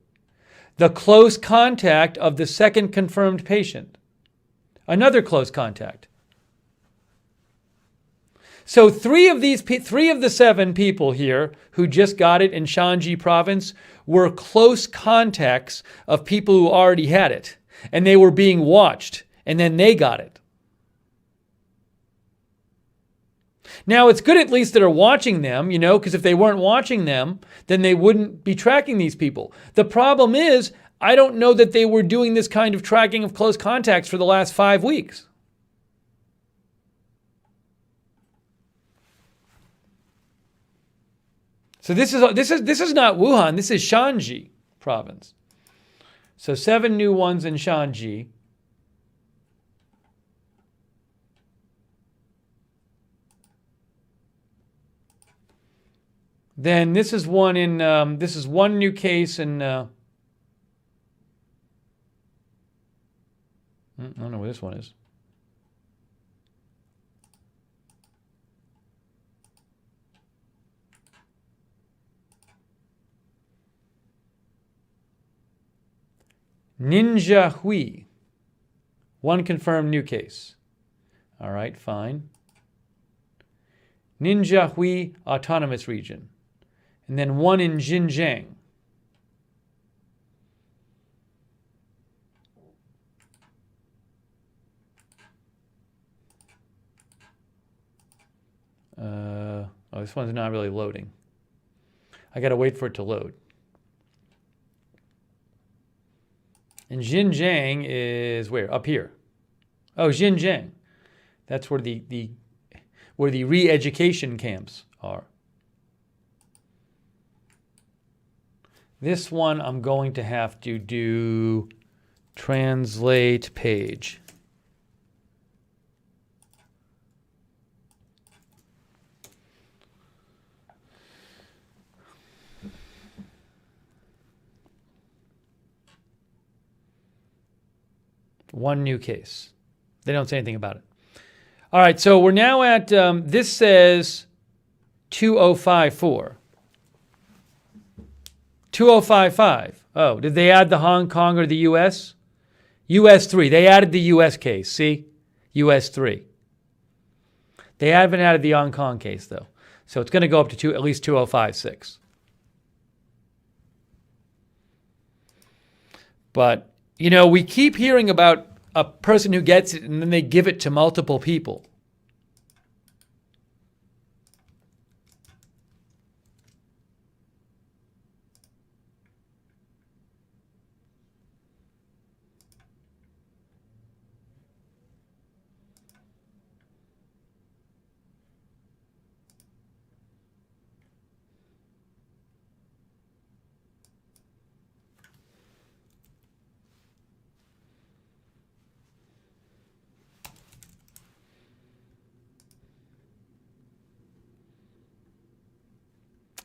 S1: The close contact of the second confirmed patient. Another close contact. So 3 of the 7 people here who just got it in Shanxi province were close contacts of people who already had it. And they were being watched. And then they got it. Now, it's good at least that are watching them, because if they weren't watching them, then they wouldn't be tracking these people. The problem is, I don't know that they were doing this kind of tracking of close contacts for the last 5 weeks. So this is not Wuhan, this is Shanxi province. So 7 new ones in Shanxi. Then this is one new case in I don't know where this one is. Ninja Hui. 1 confirmed new case. All right, fine. Ninja Hui Autonomous Region. And then 1 in Xinjiang. This one's not really loading. I got to wait for it to load. And Xinjiang is where? Up here. Oh, Xinjiang. That's where the re-education camps are. This one I'm going to have to do translate page. One new case. They don't say anything about it. All right, so we're now at, this says 2054. 2055. Oh, did they add the Hong Kong or the U.S.? U.S. 3. They added the U.S. case. See? U.S. 3. They haven't added the Hong Kong case, though. So it's going to go up to at least 2056. But, you know, we keep hearing about a person who gets it and then they give it to multiple people.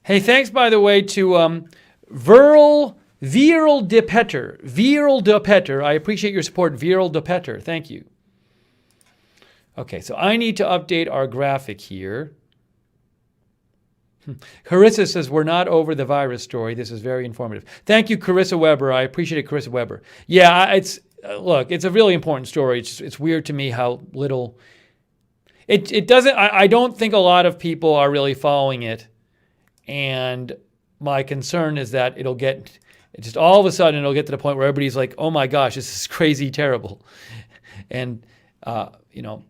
S1: Hey, thanks, by the way, to Viral de Petter. Viral de Petter. I appreciate your support, Viral de Petter. Thank you. Okay, so I need to update our graphic here. Carissa says, we're not over the virus story. This is very informative. Thank you, Carissa Weber. I appreciate it, Carissa Weber. Yeah, look, it's a really important story. It's weird to me how little... It doesn't... I don't think a lot of people are really following it. And my concern is that it'll get, just all of a sudden, it'll get to the point where everybody's like, oh my gosh, this is crazy terrible. And, you know,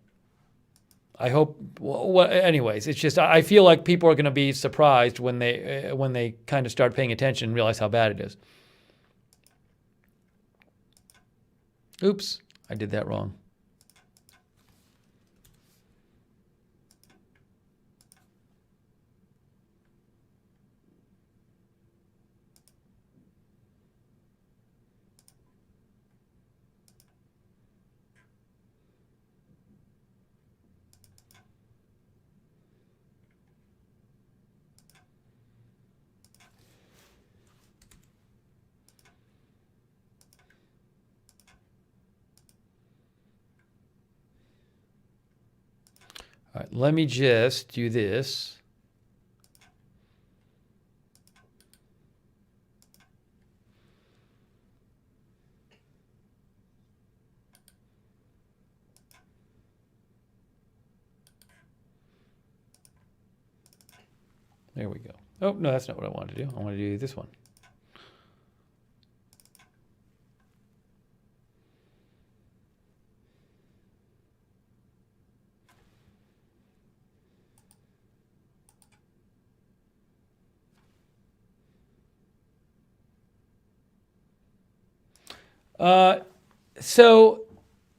S1: I hope, anyways, it's just, I feel like people are going to be surprised when they kind of start paying attention and realize how bad it is. Oops, I did that wrong. All right, let me just do this. There we go. Oh, no, that's not what I wanted to do. I want to do this one. So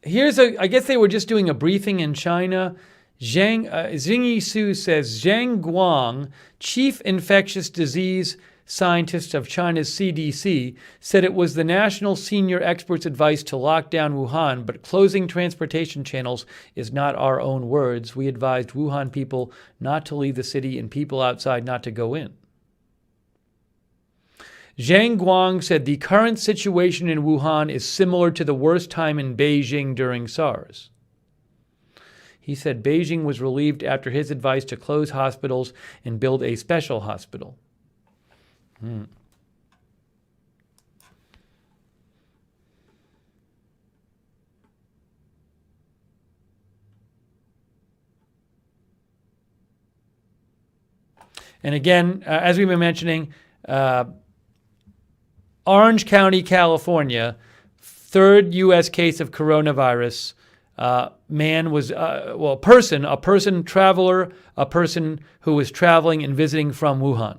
S1: here's I guess they were just doing a briefing in China. Zhang Yishu says, Zhang Guang, chief infectious disease scientist of China's CDC, said it was the national senior expert's advice to lock down Wuhan, but closing transportation channels is not our own words. We advised Wuhan people not to leave the city and people outside not to go in. Zhang Guang said the current situation in Wuhan is similar to the worst time in Beijing during SARS. He said Beijing was relieved after his advice to close hospitals and build a special hospital. And again, as we've been mentioning, Orange County, California, third U.S. case of coronavirus. Man was, a person traveler, a person who was traveling and visiting from Wuhan.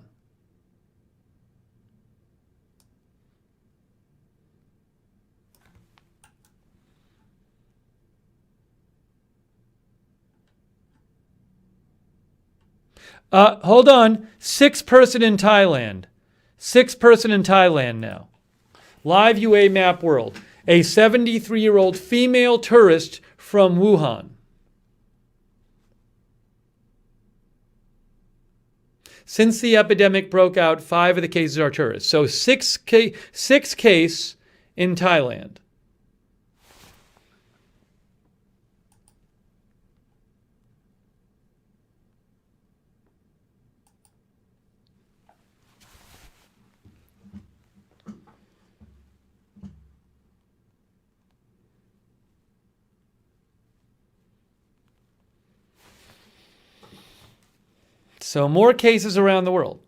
S1: Hold on. 6 person in Thailand. 6 person in Thailand now. Live UA Map World. A 73-year-old female tourist from Wuhan. Since the epidemic broke out, 5 of the cases are tourists. So 6 case in Thailand. So more cases around the world.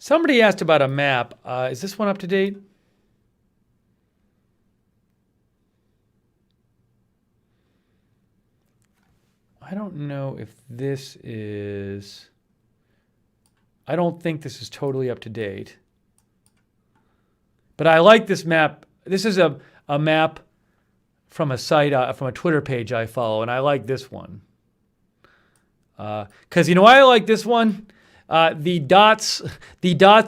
S1: Somebody asked about a map. Is this one up to date? I don't know if this is... I don't think this is totally up to date. But I like this map. This is a map from a site, from a Twitter page I follow, and I like this one. Because you know why I like this one? The dots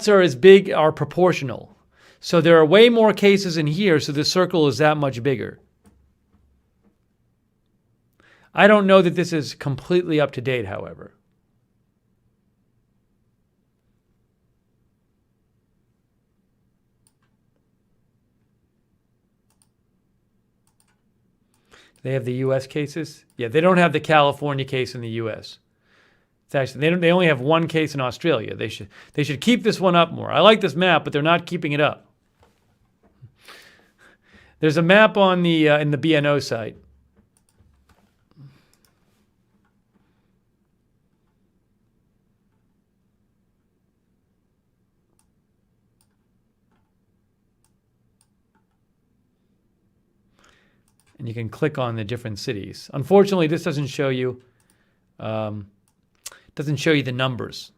S1: are as big, are proportional. So there are way more cases in here, so the circle is that much bigger. I don't know that this is completely up to date, however. They have the U.S. cases? Yeah, they don't have the California case in the U.S. It's actually, they only have one case in Australia. They should keep this one up more. I like this map, but they're not keeping it up. There's a map on the in the BNO site. And you can click on the different cities. Unfortunately, this doesn't show you the numbers.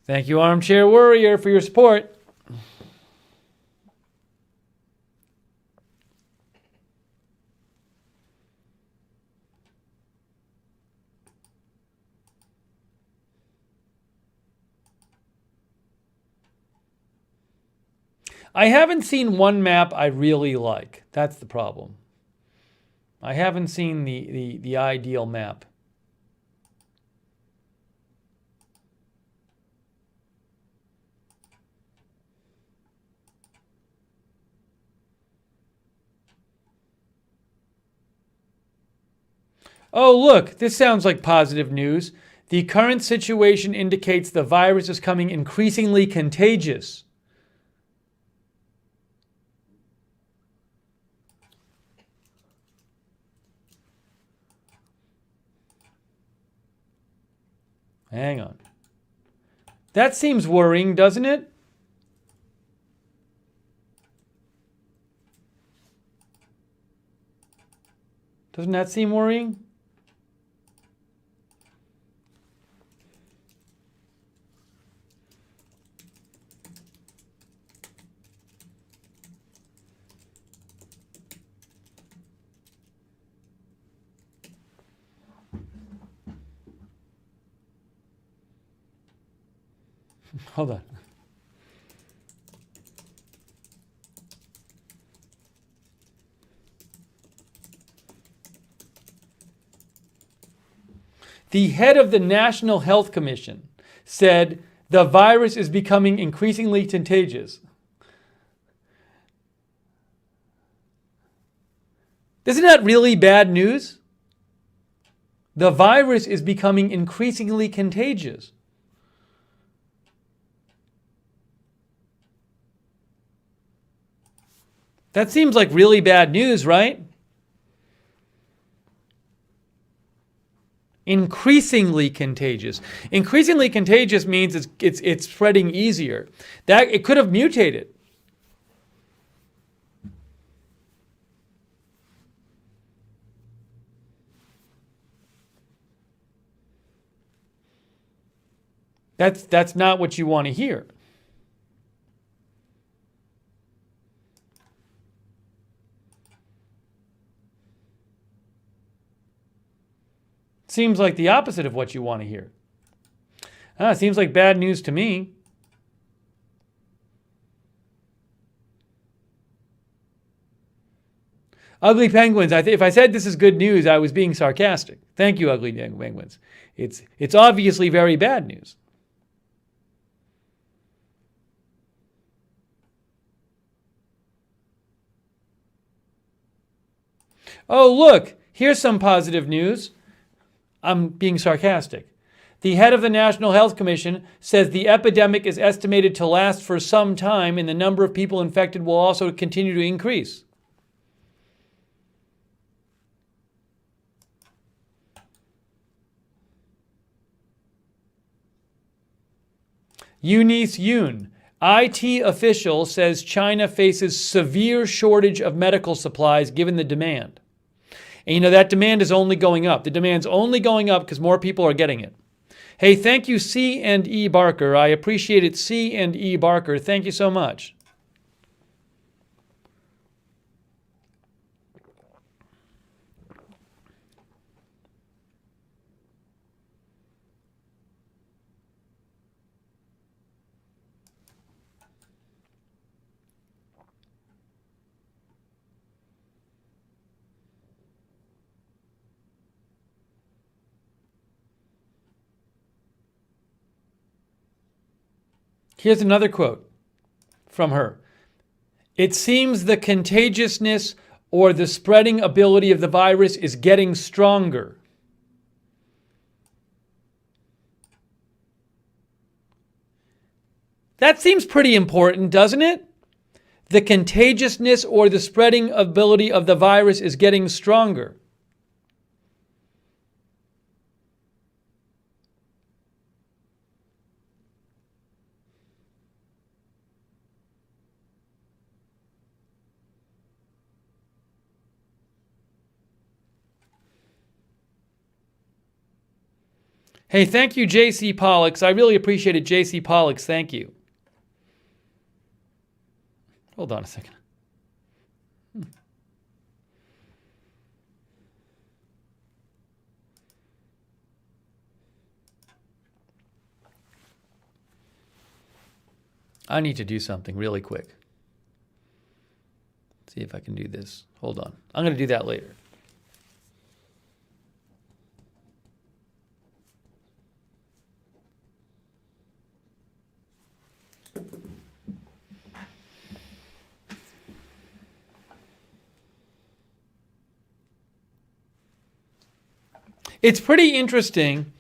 S1: Thank you, Armchair Warrior, for your support. I haven't seen one map I really like. That's the problem. I haven't seen the ideal map. Oh, look, this sounds like positive news. The current situation indicates the virus is becoming increasingly contagious. Hang on. That seems worrying, doesn't it? Doesn't that seem worrying? Hold on. The head of the National Health Commission said the virus is becoming increasingly contagious. Isn't that really bad news? The virus is becoming increasingly contagious. That seems like really bad news, right? Increasingly contagious. Increasingly contagious means it's spreading easier. That it could have mutated. That's not what you want to hear. Seems like the opposite of what you want to hear. Seems like bad news to me. Ugly Penguins, if I said this is good news, I was being sarcastic. Thank you, Ugly Penguins. It's obviously very bad news. Oh, look, here's some positive news. I'm being sarcastic. The head of the National Health Commission says the epidemic is estimated to last for some time and the number of people infected will also continue to increase. Eunice Yoon, IT official, says China faces severe shortage of medical supplies given the demand. And you know, that demand is only going up. The demand's only going up because more people are getting it. Hey, thank you, C&E Barker. I appreciate it, C&E Barker. Thank you so much. Here's another quote from her. It seems the contagiousness or the spreading ability of the virus is getting stronger. That seems pretty important, doesn't it? The contagiousness or the spreading ability of the virus is getting stronger. Hey, thank you, J.C. Pollux. I really appreciate it, J.C. Pollux. Thank you. Hold on a second. I need to do something really quick. Let's see if I can do this. Hold on. I'm going to do that later. It's pretty interesting.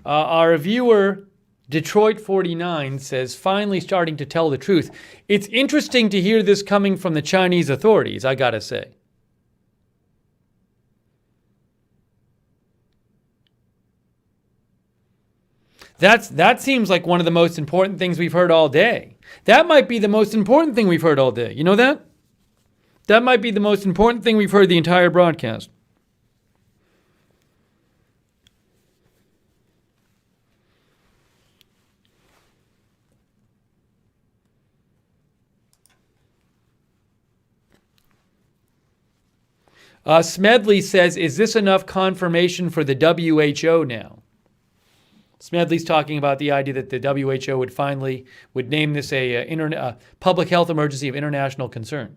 S1: Our viewer, Detroit49, says, finally starting to tell the truth. It's interesting to hear this coming from the Chinese authorities, I gotta say. That seems like one of the most important things we've heard all day. That might be the most important thing we've heard all day. You know that? That might be the most important thing we've heard the entire broadcast. Smedley says, is this enough confirmation for the WHO now? Smedley's talking about the idea that the WHO would name this a public health emergency of international concern.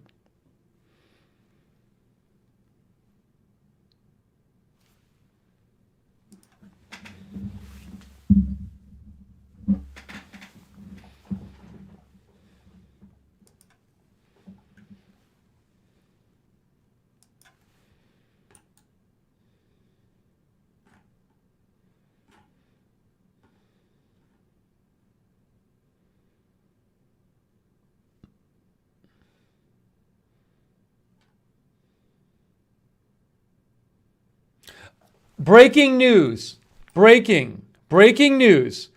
S1: Breaking news. Breaking news.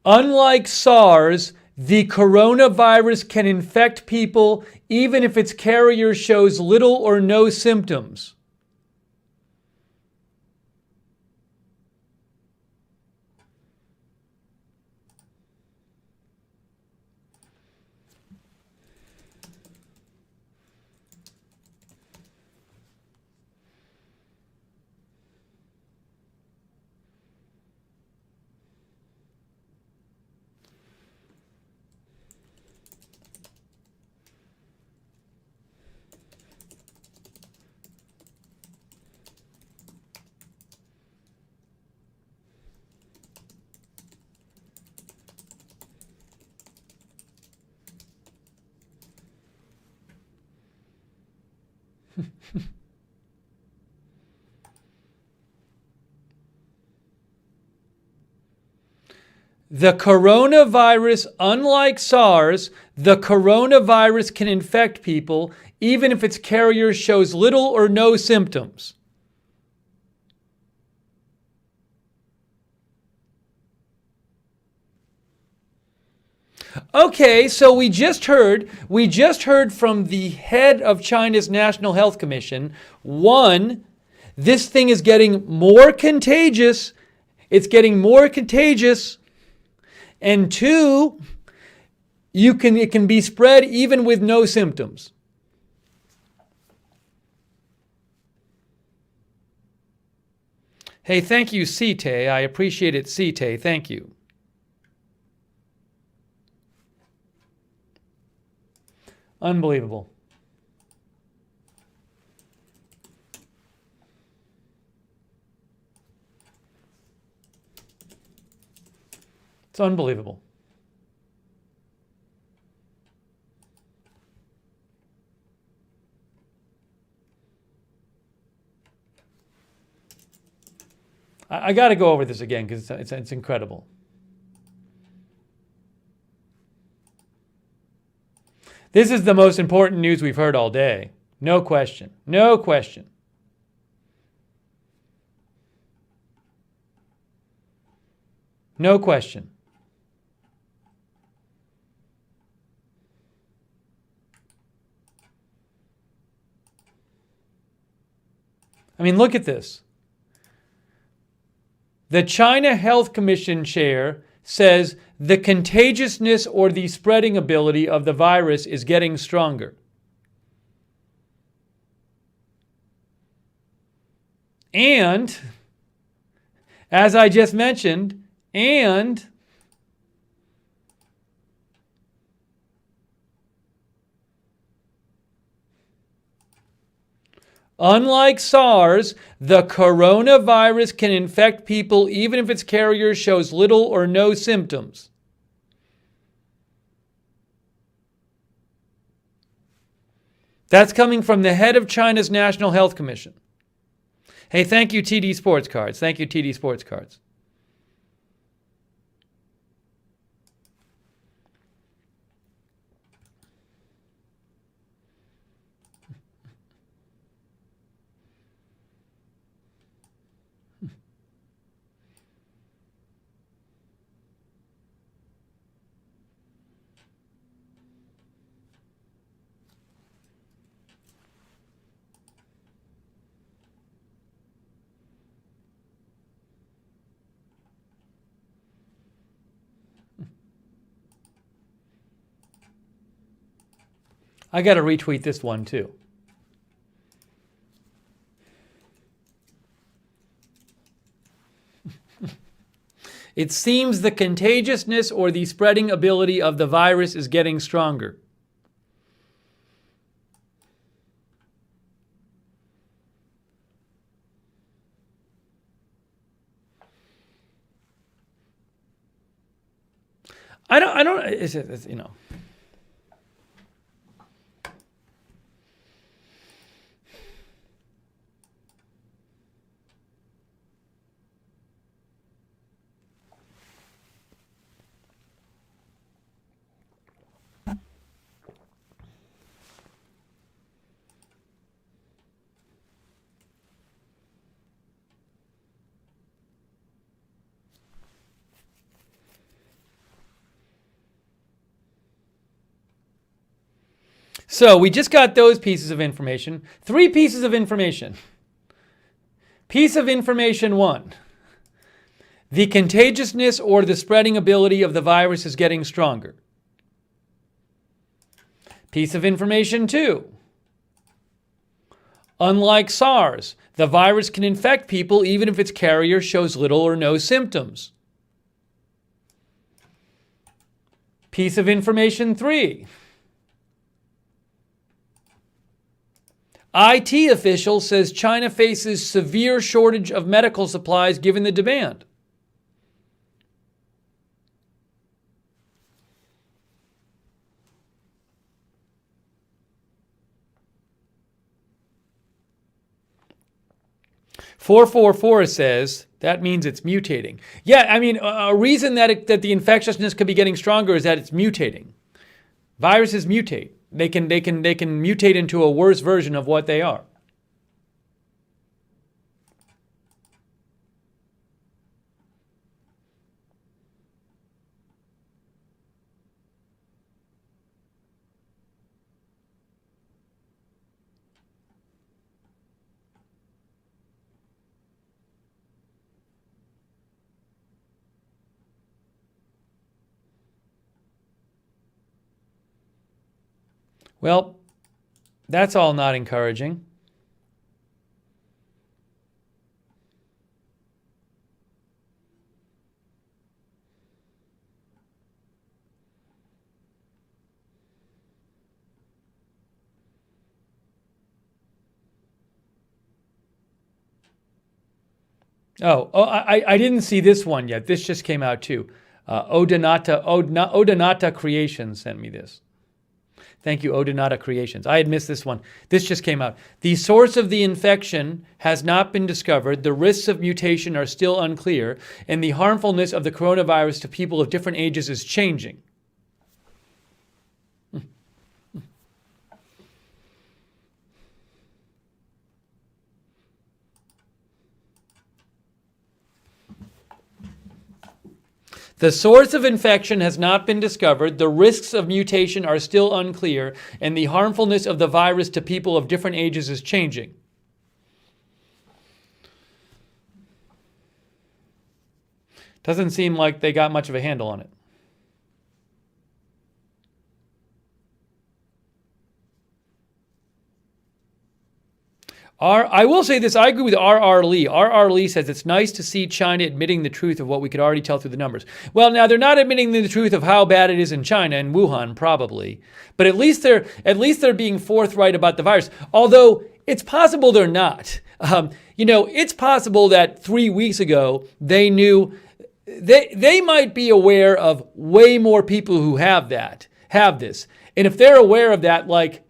S1: Unlike SARS, the coronavirus can infect people even if its carrier shows little or no symptoms. The coronavirus, unlike SARS, the coronavirus can infect people even if its carrier shows little or no symptoms. Okay, so we just heard from the head of China's National Health Commission, one, this thing is getting more contagious. It's getting more contagious. And two, it can be spread even with no symptoms. Hey, thank you, Site. I appreciate it, Site. Thank you. Unbelievable. It's unbelievable. I got to go over this again because it's incredible. This is the most important news we've heard all day. No question. No question. No question. I mean, look at this. The China Health Commission chair says the contagiousness or the spreading ability of the virus is getting stronger. And, as I just mentioned, unlike SARS, the coronavirus can infect people even if its carrier shows little or no symptoms. That's coming from the head of China's National Health Commission. Hey, thank you, TD Sports Cards. Thank you, TD Sports Cards. I got to retweet this one too. It seems the contagiousness or the spreading ability of the virus is getting stronger. I don't, it's, you know. So we just got those pieces of information. 3 pieces of information. Piece of information 1. The contagiousness or the spreading ability of the virus is getting stronger. Piece of information 2. Unlike SARS, the virus can infect people even if its carrier shows little or no symptoms. Piece of information 3. IT official says China faces severe shortage of medical supplies given the demand. 444 says that means it's mutating. Yeah, I mean, a reason that the infectiousness could be getting stronger is that it's mutating. Viruses mutate. They can mutate into a worse version of what they are. Well, that's all not encouraging. I didn't see this one yet. This just came out too. Odonata Creations sent me this. Thank you, Odonata Creations. I had missed this one. This just came out. The source of the infection has not been discovered. The risks of mutation are still unclear, and the harmfulness of the coronavirus to people of different ages is changing. The source of infection has not been discovered, the risks of mutation are still unclear, and the harmfulness of the virus to people of different ages is changing. Doesn't seem like they got much of a handle on it. I will say this, I agree with R.R. Lee. R.R. Lee says it's nice to see China admitting the truth of what we could already tell through the numbers. Well, now they're not admitting the truth of how bad it is in China, in Wuhan, probably. But at least they're being forthright about the virus. Although it's possible they're not. It's possible that 3 weeks ago they knew they might be aware of way more people who have this. And if they're aware of that, like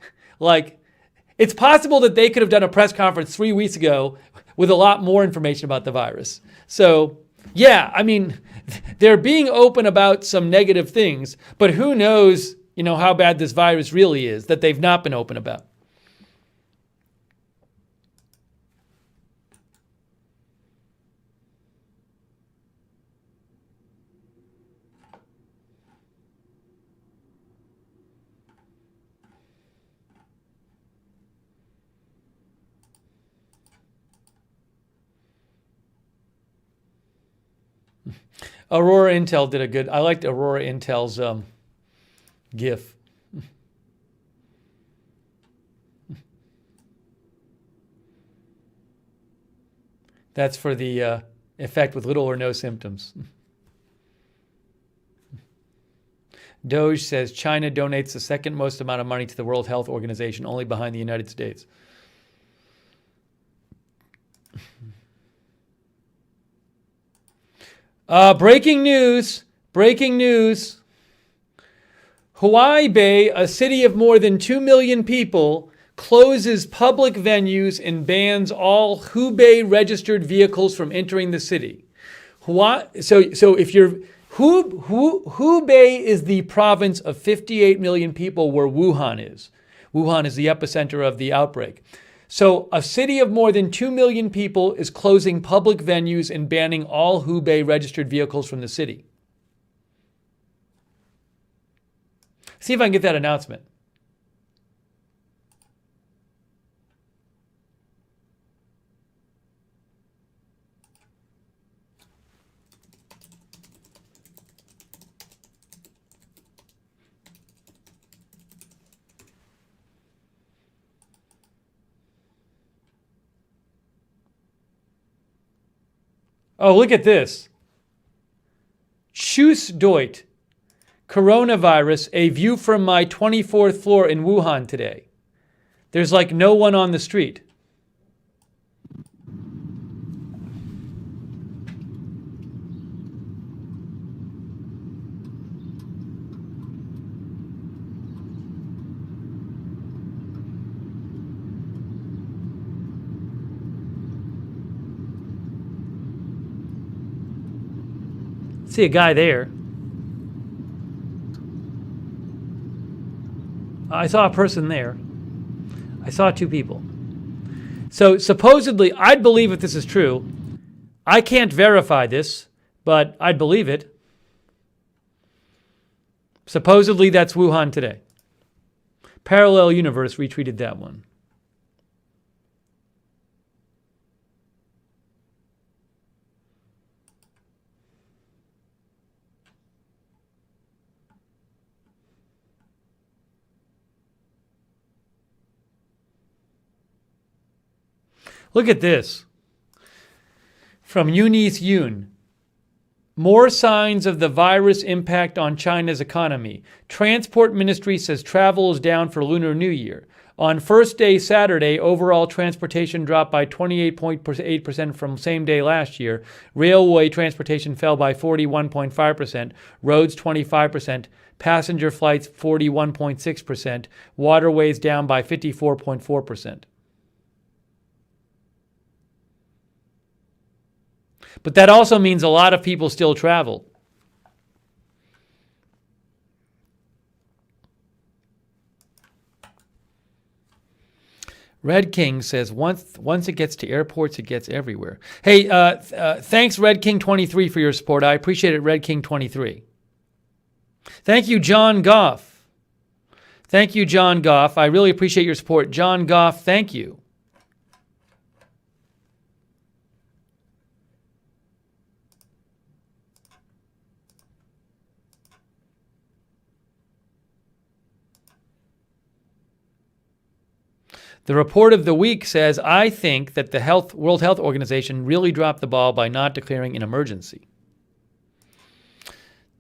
S1: it's possible that they could have done a press conference 3 weeks ago with a lot more information about the virus. So, yeah, I mean, they're being open about some negative things, but who knows, how bad this virus really is that they've not been open about. Aurora Intel did a good, I liked Aurora Intel's GIF. That's for the effect with little or no symptoms. Doge says China donates the second most amount of money to the World Health Organization, only behind the United States. Breaking news. Hawaii Bay, a city of more than 2 million people, closes public venues and bans all Hubei registered vehicles from entering the city. If you're Hubei is the province of 58 million people where Wuhan is. Wuhan is the epicenter of the outbreak. So a city of more than 2 million people is closing public venues and banning all Hubei registered vehicles from the city. See if I can get that announcement. Oh, look at this. Tschüss Deut. Coronavirus, a view from my 24th floor in Wuhan today. There's like no one on the street. see a guy there. I saw a person there. I saw 2 people. So supposedly, I'd believe if this is true. I can't verify this, but I'd believe it. Supposedly, that's Wuhan today. Parallel Universe retweeted that one. Look at this. From Eunice Yoon. More signs of the virus impact on China's economy. Transport Ministry says travel is down for Lunar New Year. On first day Saturday, overall transportation dropped by 28.8% from same day last year. Railway transportation fell by 41.5%, roads 25%, passenger flights 41.6%, waterways down by 54.4%. But that also means a lot of people still travel. Red King says, once it gets to airports, it gets everywhere. Hey, thanks, Red King 23, for your support. I appreciate it, Red King 23. Thank you, John Goff. Thank you, John Goff. I really appreciate your support. John Goff, thank you. The report of the week says, I think that the World Health Organization really dropped the ball by not declaring an emergency.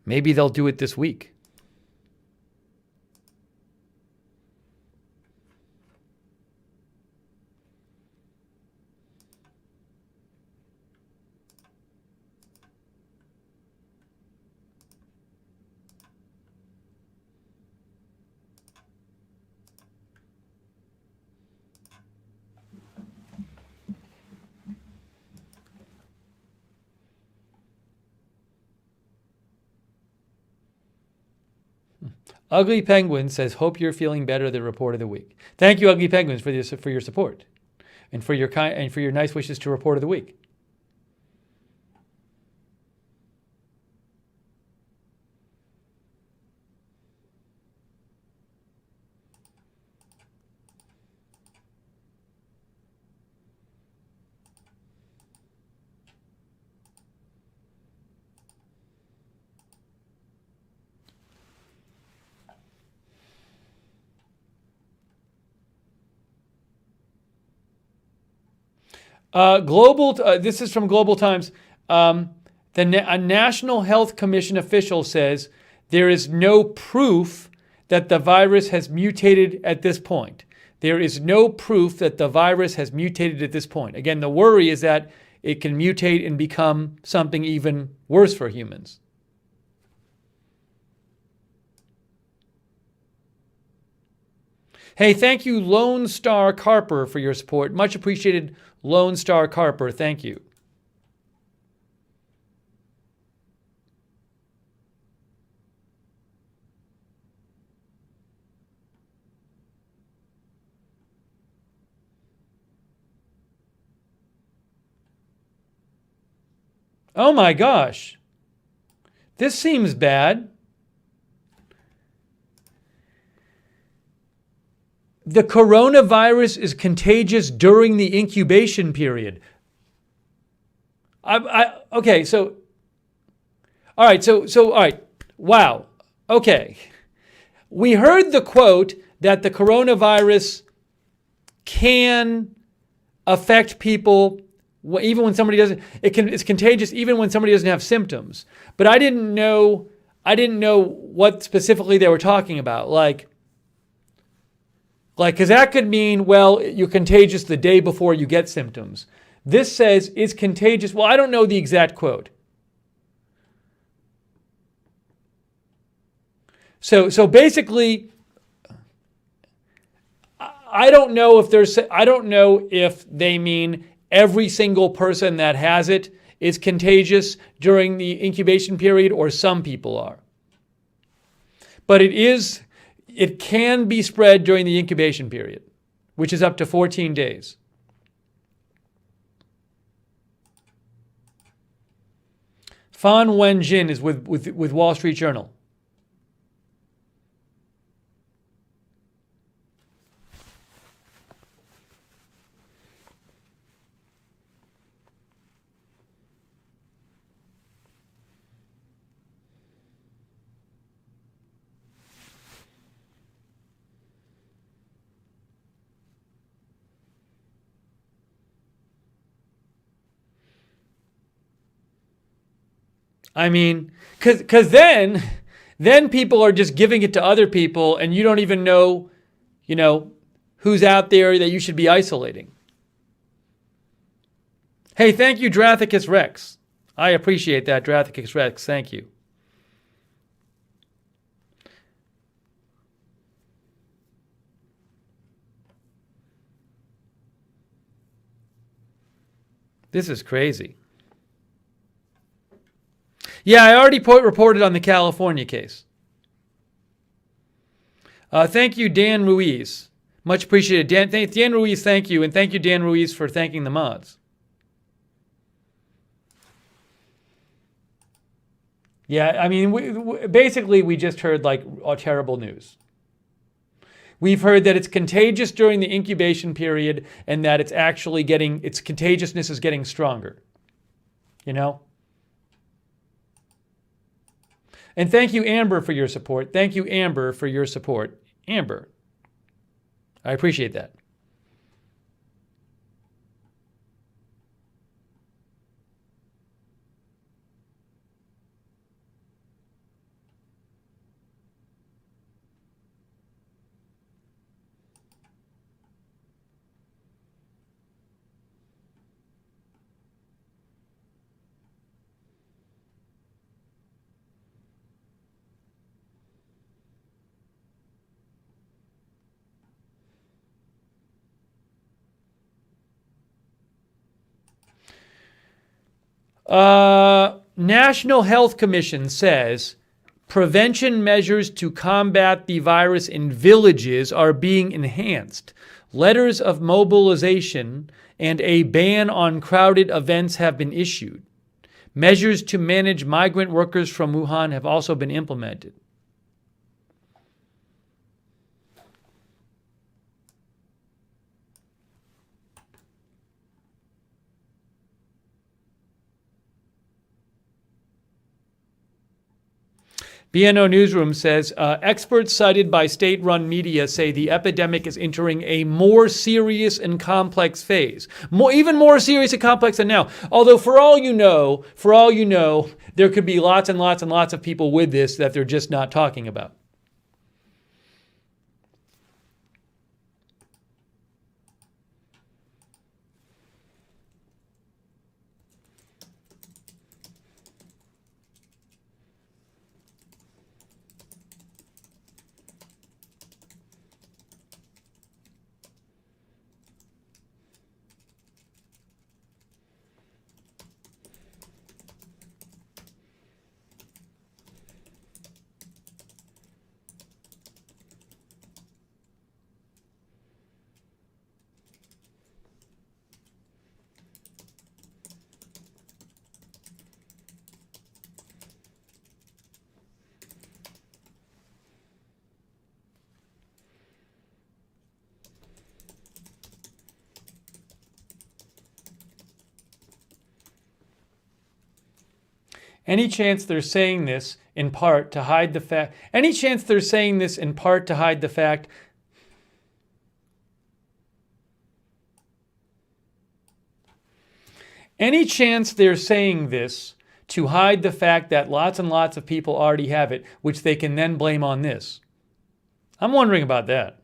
S1: Maybe they'll do it this week. Ugly Penguin says, hope you're feeling better, the report of the week. Thank you, Ugly Penguins, for your support and for your nice wishes to report of the week. This is from Global Times. A National Health Commission official says there is no proof that the virus has mutated at this point. There is no proof that the virus has mutated at this point. Again, the worry is that it can mutate and become something even worse for humans. Hey, thank you, Lone Star Carper, for your support. Much appreciated, Lone Star Carper. Thank you. Oh my gosh. This seems bad. The coronavirus is contagious during the incubation period. Okay, so, all right, wow, okay. We heard the quote that the coronavirus can affect people even when somebody doesn't, it's contagious even when somebody doesn't have symptoms. But I didn't know what specifically they were talking about. Like, because that could mean, well, you're contagious the day before you get symptoms. This says it's contagious. Well, I don't know the exact quote. So basically, I don't know if they mean every single person that has it is contagious during the incubation period, or some people are. But it can be spread during the incubation period, which is up to 14 days. Fan Wenjin is with Wall Street Journal. I mean, because then people are just giving it to other people, and you don't even know, who's out there that you should be isolating. Hey, thank you, Drathicus Rex. I appreciate that, Drathicus Rex. Thank you. This is crazy. Yeah, I already reported on the California case. Thank you, Dan Ruiz. Much appreciated. Dan Ruiz, thank you. And thank you, Dan Ruiz, for thanking the mods. Yeah, I mean, basically, we just heard terrible news. We've heard that it's contagious during the incubation period, and that it's actually its contagiousness is getting stronger. And thank you, Amber, for your support. Thank you, Amber, for your support. Amber, I appreciate that. National Health Commission says prevention measures to combat the virus in villages are being enhanced. Letters of mobilization and a ban on crowded events have been issued. Measures to manage migrant workers from Wuhan have also been implemented. BNO Newsroom says, experts cited by state-run media say the epidemic is entering a more serious and complex phase. Even more serious and complex than now. Although for all you know, there could be lots and lots and lots of people with this that they're just not talking about. Any chance they're saying this in part to hide the fact? Any chance they're saying this in part to hide the fact? Any chance they're saying this to hide the fact that lots and lots of people already have it, which they can then blame on this? I'm wondering about that.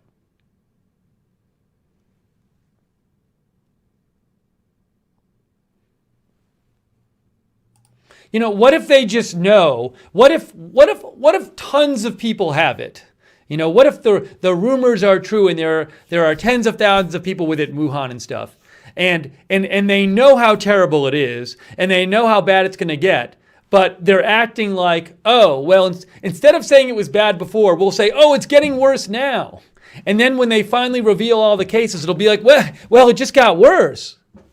S1: What if they just know? What if tons of people have it? What if the rumors are true and there are tens of thousands of people with it in Wuhan and stuff? And they know how terrible it is, and they know how bad it's going to get, but they're acting like, oh, well, instead of saying it was bad before, we'll say, oh, it's getting worse now. And then when they finally reveal all the cases, it'll be like, well, it just got worse. It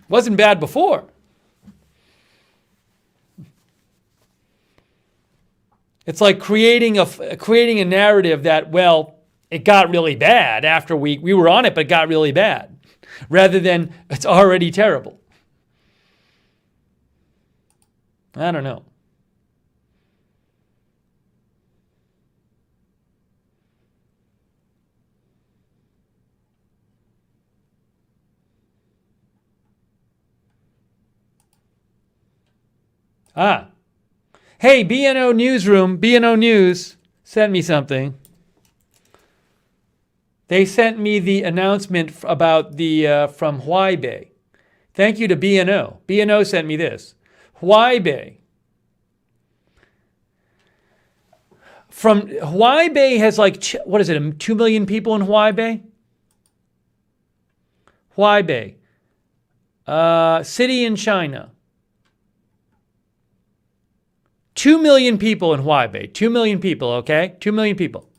S1: wasn't bad before. It's like creating a narrative that, well, it got really bad after we were on it, but it got really bad, rather than it's already terrible. I don't know. Hey, BNO Newsroom, BNO News sent me something. They sent me the announcement about the from Huaibei. Thank you to BNO. BNO sent me this. Huaibei. From Huaibei has like, what is it, 2 million people in Huaibei? Huaibei. City in China. 2 million people in Huaibei. 2 million people, okay? 2 million people.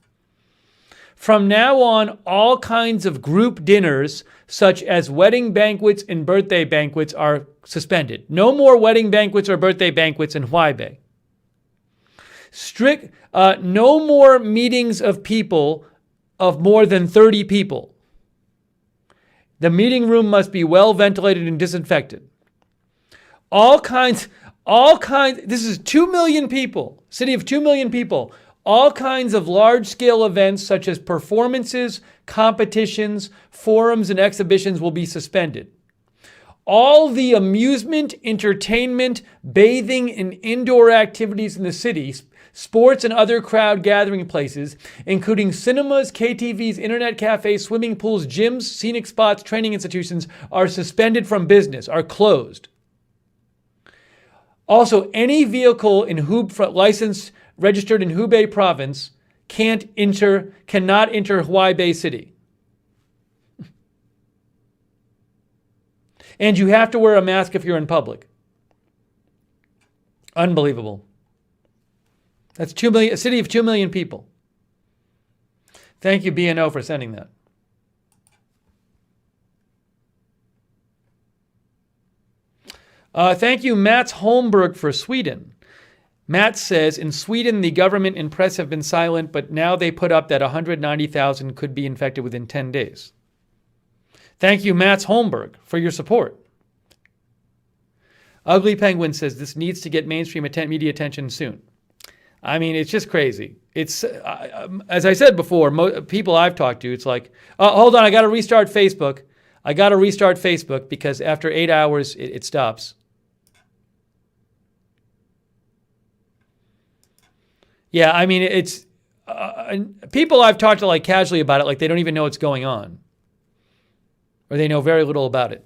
S1: From now on, all kinds of group dinners, such as wedding banquets and birthday banquets, are suspended. No more wedding banquets or birthday banquets in Huaibei. No more meetings of people of more than 30 people. The meeting room must be well ventilated and disinfected. This is 2 million people, city of 2 million people. All kinds of large-scale events such as performances, competitions, forums, and exhibitions will be suspended. All the amusement, entertainment, bathing, and indoor activities in the city, sports and other crowd gathering places, including cinemas, KTVs, internet cafes, swimming pools, gyms, scenic spots, training institutions, are suspended from business, are closed. Also, any vehicle licensed, registered in Hubei province cannot enter Huaibei city. And you have to wear a mask if you're in public. Unbelievable. That's 2 million, a city of 2 million people. Thank you, BNO, for sending that. Thank you, Mats Holmberg, for Sweden. Matt says, in Sweden, the government and press have been silent, but now they put up that 190,000 could be infected within 10 days. Thank you, Mats Holmberg, for your support. Ugly Penguin says, this needs to get mainstream media attention soon. I mean, it's just crazy. It's, as I said before, people I've talked to, it's like, hold on, I got to restart Facebook. Because after 8 hours, it stops. Yeah, I mean, it's people I've talked to like casually about it, like they don't even know what's going on, or they know very little about it.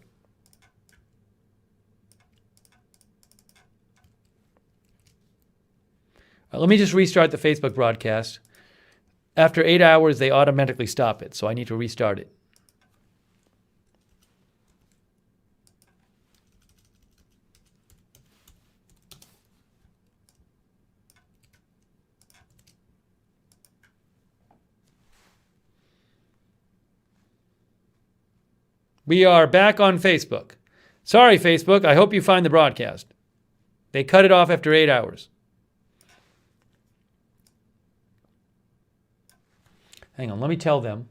S1: Let me just restart the Facebook broadcast. After 8 hours, they automatically stop it, so I need to restart it. We are back on Facebook. Sorry, Facebook. I hope you find the broadcast. They cut it off after 8 hours. Hang on, let me tell them.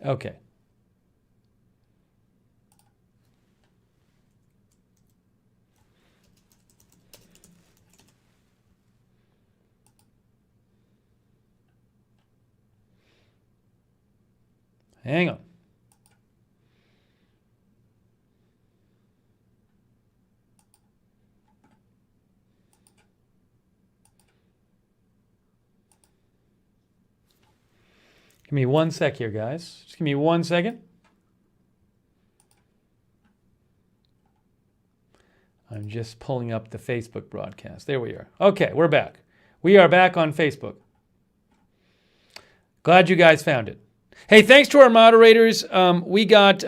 S1: Okay. Hang on. Give me 1 sec here, guys. Just give me 1 second. I'm just pulling up the Facebook broadcast. There we are. Okay, we're back. We are back on Facebook. Glad you guys found it. Hey, thanks to our moderators. We got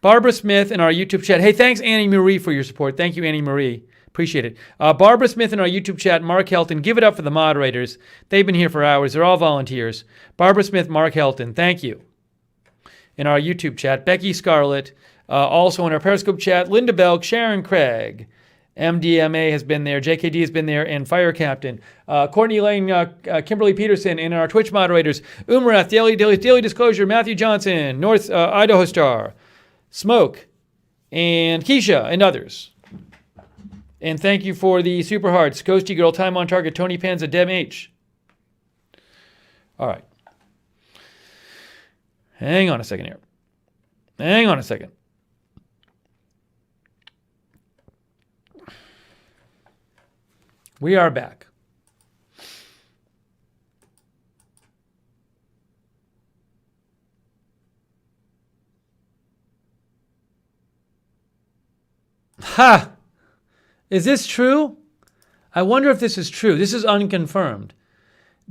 S1: Barbara Smith in our YouTube chat. Hey, thanks, Annie Marie, for your support. Thank you, Annie Marie. Appreciate it. Barbara Smith in our YouTube chat, Mark Helton. Give it up for the moderators. They've been here for hours. They're all volunteers. Barbara Smith, Mark Helton. Thank you. In our YouTube chat, Becky Scarlett. Also in our Periscope chat, Linda Belk, Sharon Craig. MDMA has been there. JKD has been there. And Fire Captain. Courtney Lane, Kimberly Peterson. And our Twitch moderators, Umarath, Daily Disclosure, Matthew Johnson, North Idaho Star, Smoke, and Keisha, and others. And thank you for the Super Hearts, Ghosty Girl, Time on Target, Tony Panza, Dem H. All right. Hang on a second here. Hang on a second. We are back. Ha! Is this true? I wonder if this is true. This is unconfirmed.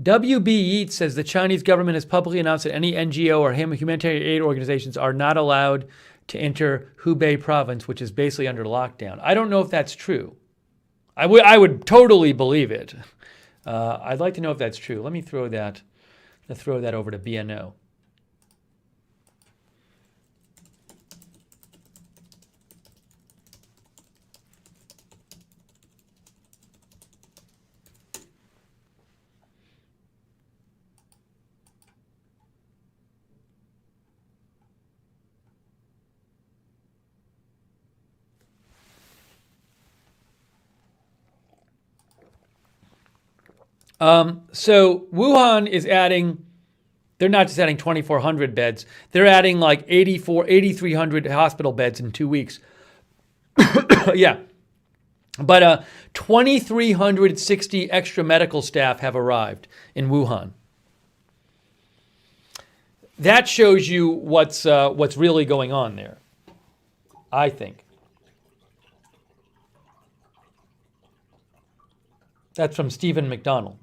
S1: WB Yeats says the Chinese government has publicly announced that any NGO or humanitarian aid organizations are not allowed to enter Hubei province, which is basically under lockdown. I don't know if that's true. I would totally believe it. I'd like to know if that's true. Let me throw that over to BNO. So Wuhan is adding, they're not just adding 2,400 beds, they're adding like 8,300 hospital beds in 2 weeks. Yeah. But 2,360 extra medical staff have arrived in Wuhan. That shows you what's really going on there, I think. That's from Stephen McDonald.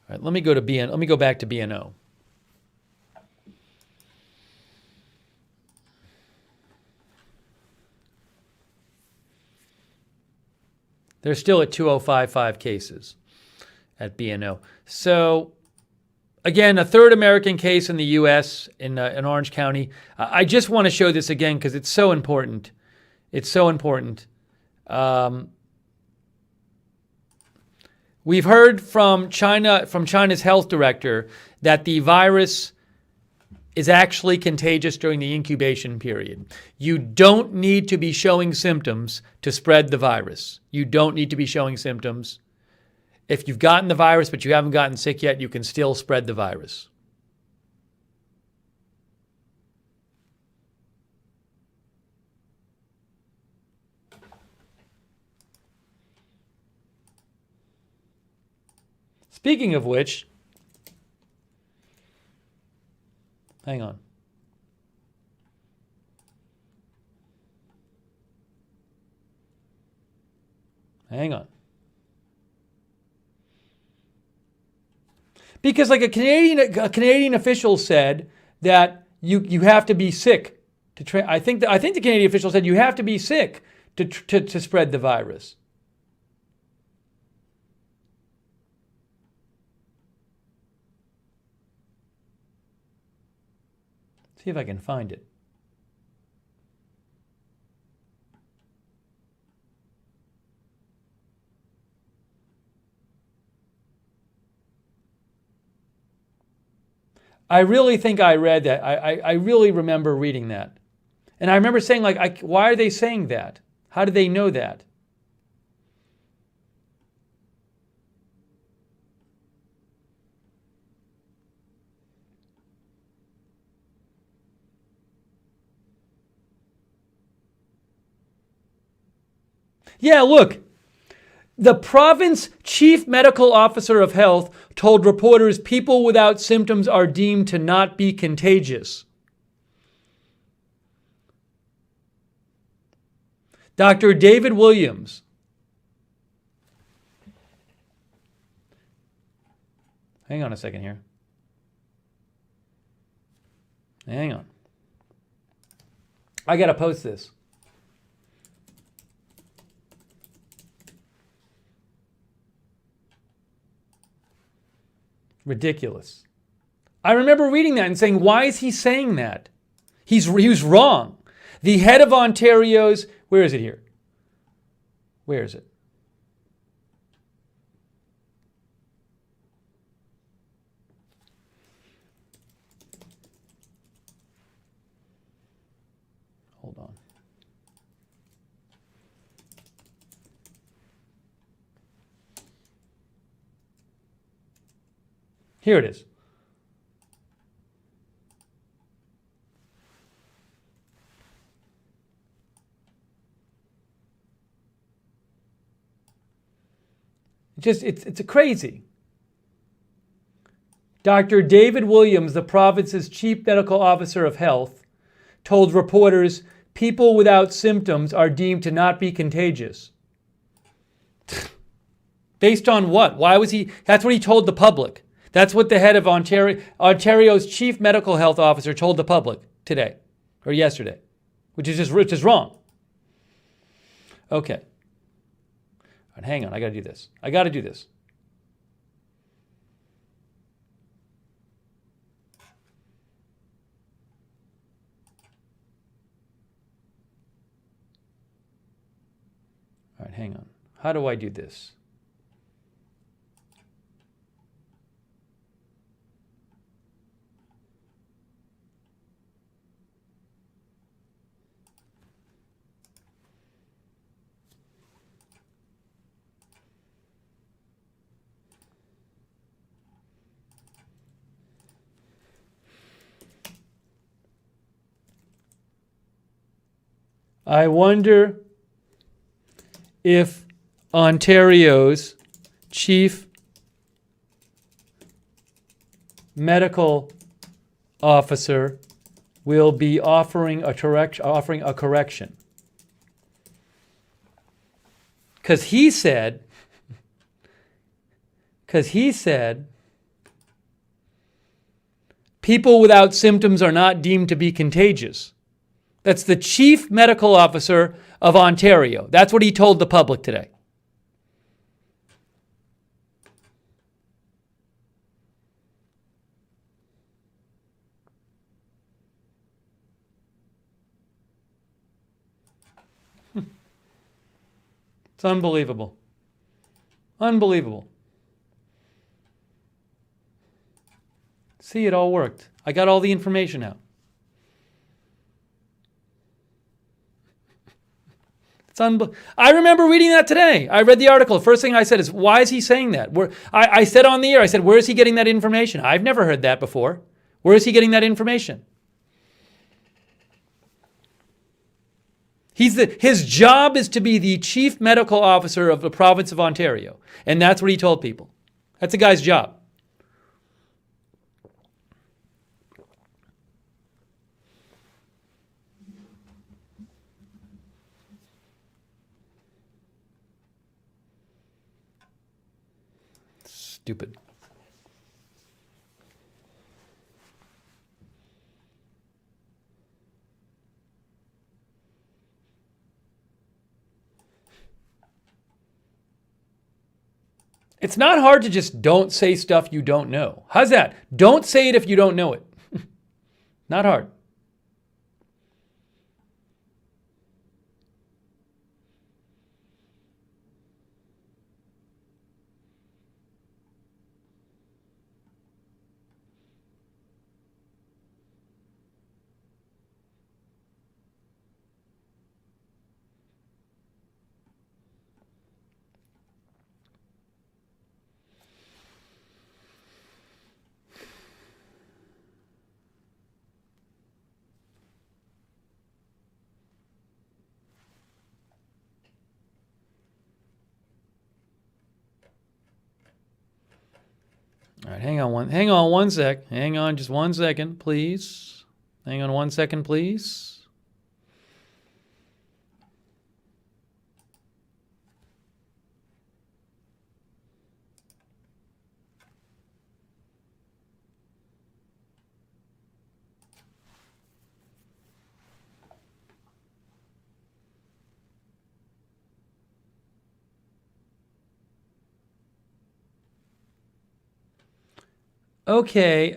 S1: All right, let me go back to BNO. They're still at 2,055 cases at BNO. So, again, a third American case in the U.S. in Orange County. I just want to show this again because it's so important. It's so important. We've heard from China's health director that the virus is actually contagious during the incubation period. You don't need to be showing symptoms to spread the virus. You don't need to be showing symptoms. If you've gotten the virus but you haven't gotten sick yet, you can still spread the virus. Speaking of which, hang on. Hang on. Because like a Canadian official said that you have to be sick to I think the Canadian official said you have to be sick to spread the virus. See if I can find it. I really think I read that. I really remember reading that. And I remember saying, like, why are they saying that? How do they know that? Yeah, look. The province chief medical officer of health told reporters people without symptoms are deemed to not be contagious. Dr. David Williams. Hang on a second here. Hang on. I got to post this. Ridiculous. I remember reading that and saying, why is he saying that? He was wrong. The head of Ontario's, where is it here? Where is it? Hold on. Here it is. It's a crazy. Dr. David Williams, the province's chief medical officer of health, told reporters people without symptoms are deemed to not be contagious. Based on what? Why was he? That's what he told the public. That's what the head of Ontario's chief medical health officer told the public today or yesterday, which is wrong. Okay. All right, hang on, I got to do this. All right, hang on. How do I do this? I wonder if Ontario's chief medical officer will be offering a correction. Because he said people without symptoms are not deemed to be contagious. That's the chief medical officer of Ontario. That's what he told the public today. It's unbelievable. Unbelievable. See, it all worked. I got all the information out. I remember reading that today. I read the article. The first thing I said is, why is he saying that? I said on the air, I said, where is he getting that information? I've never heard that before. Where is he getting that information? His job is to be the chief medical officer of the province of Ontario. And that's what he told people. That's the guy's job. Stupid. It's not hard to just don't say stuff you don't know. How's that? Don't say it if you don't know it. Not hard. All right, hang on one sec. Hang on just 1 second, please. Hang on 1 second, please. Okay.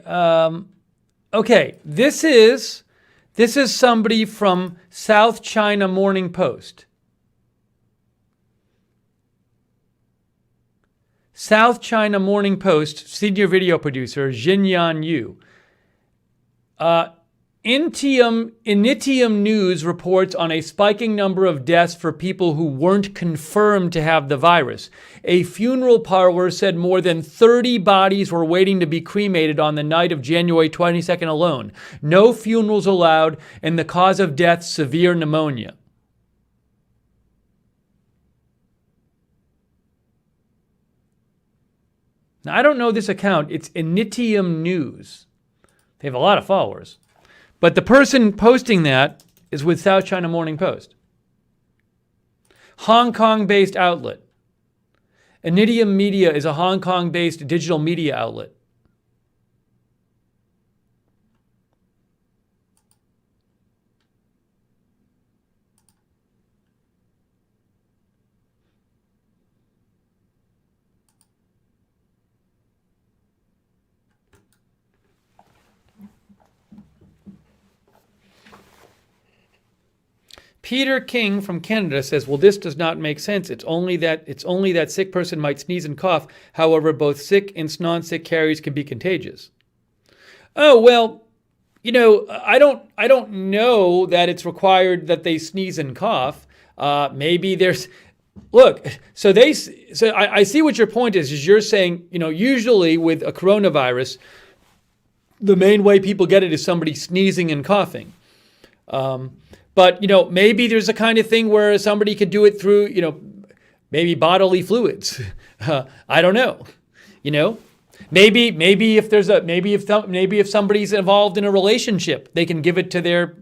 S1: Okay. This is somebody from South China Morning Post. South China Morning Post senior video producer Jinyan Yu. Initium News reports on a spiking number of deaths for people who weren't confirmed to have the virus. A funeral parlor said more than 30 bodies were waiting to be cremated on the night of January 22nd alone. No funerals allowed, and the cause of death, severe pneumonia. Now, I don't know this account. It's Initium News. They have a lot of followers. But the person posting that is with South China Morning Post. Hong Kong-based outlet. Initium Media is a Hong Kong-based digital media outlet. Peter King from Canada says, well, this does not make sense. It's only that sick person might sneeze and cough. However, both sick and non-sick carriers can be contagious. Oh, well, you know, I don't know that it's required that they sneeze and cough. Maybe there's, look, so I see what your point is you're saying, you know, usually with a coronavirus, the main way people get it is somebody sneezing and coughing. But, you know, maybe there's a kind of thing where somebody could do it through, you know, maybe bodily fluids. I don't know. You know, maybe if somebody's involved in a relationship, they can give it to their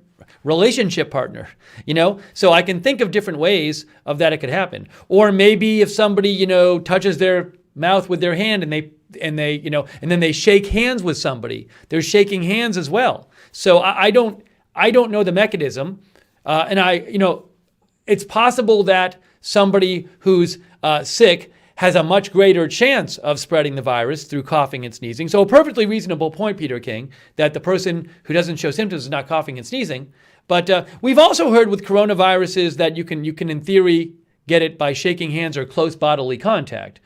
S1: relationship partner, you know? So I can think of different ways of that it could happen. Or maybe if somebody, you know, touches their mouth with their hand and they, you know, and then they shake hands with somebody, they're shaking hands as well. So I don't know the mechanism. You know, it's possible that somebody who's sick has a much greater chance of spreading the virus through coughing and sneezing. So a perfectly reasonable point, Peter King, that the person who doesn't show symptoms is not coughing and sneezing. But we've also heard with coronaviruses that you can in theory get it by shaking hands or close bodily contact.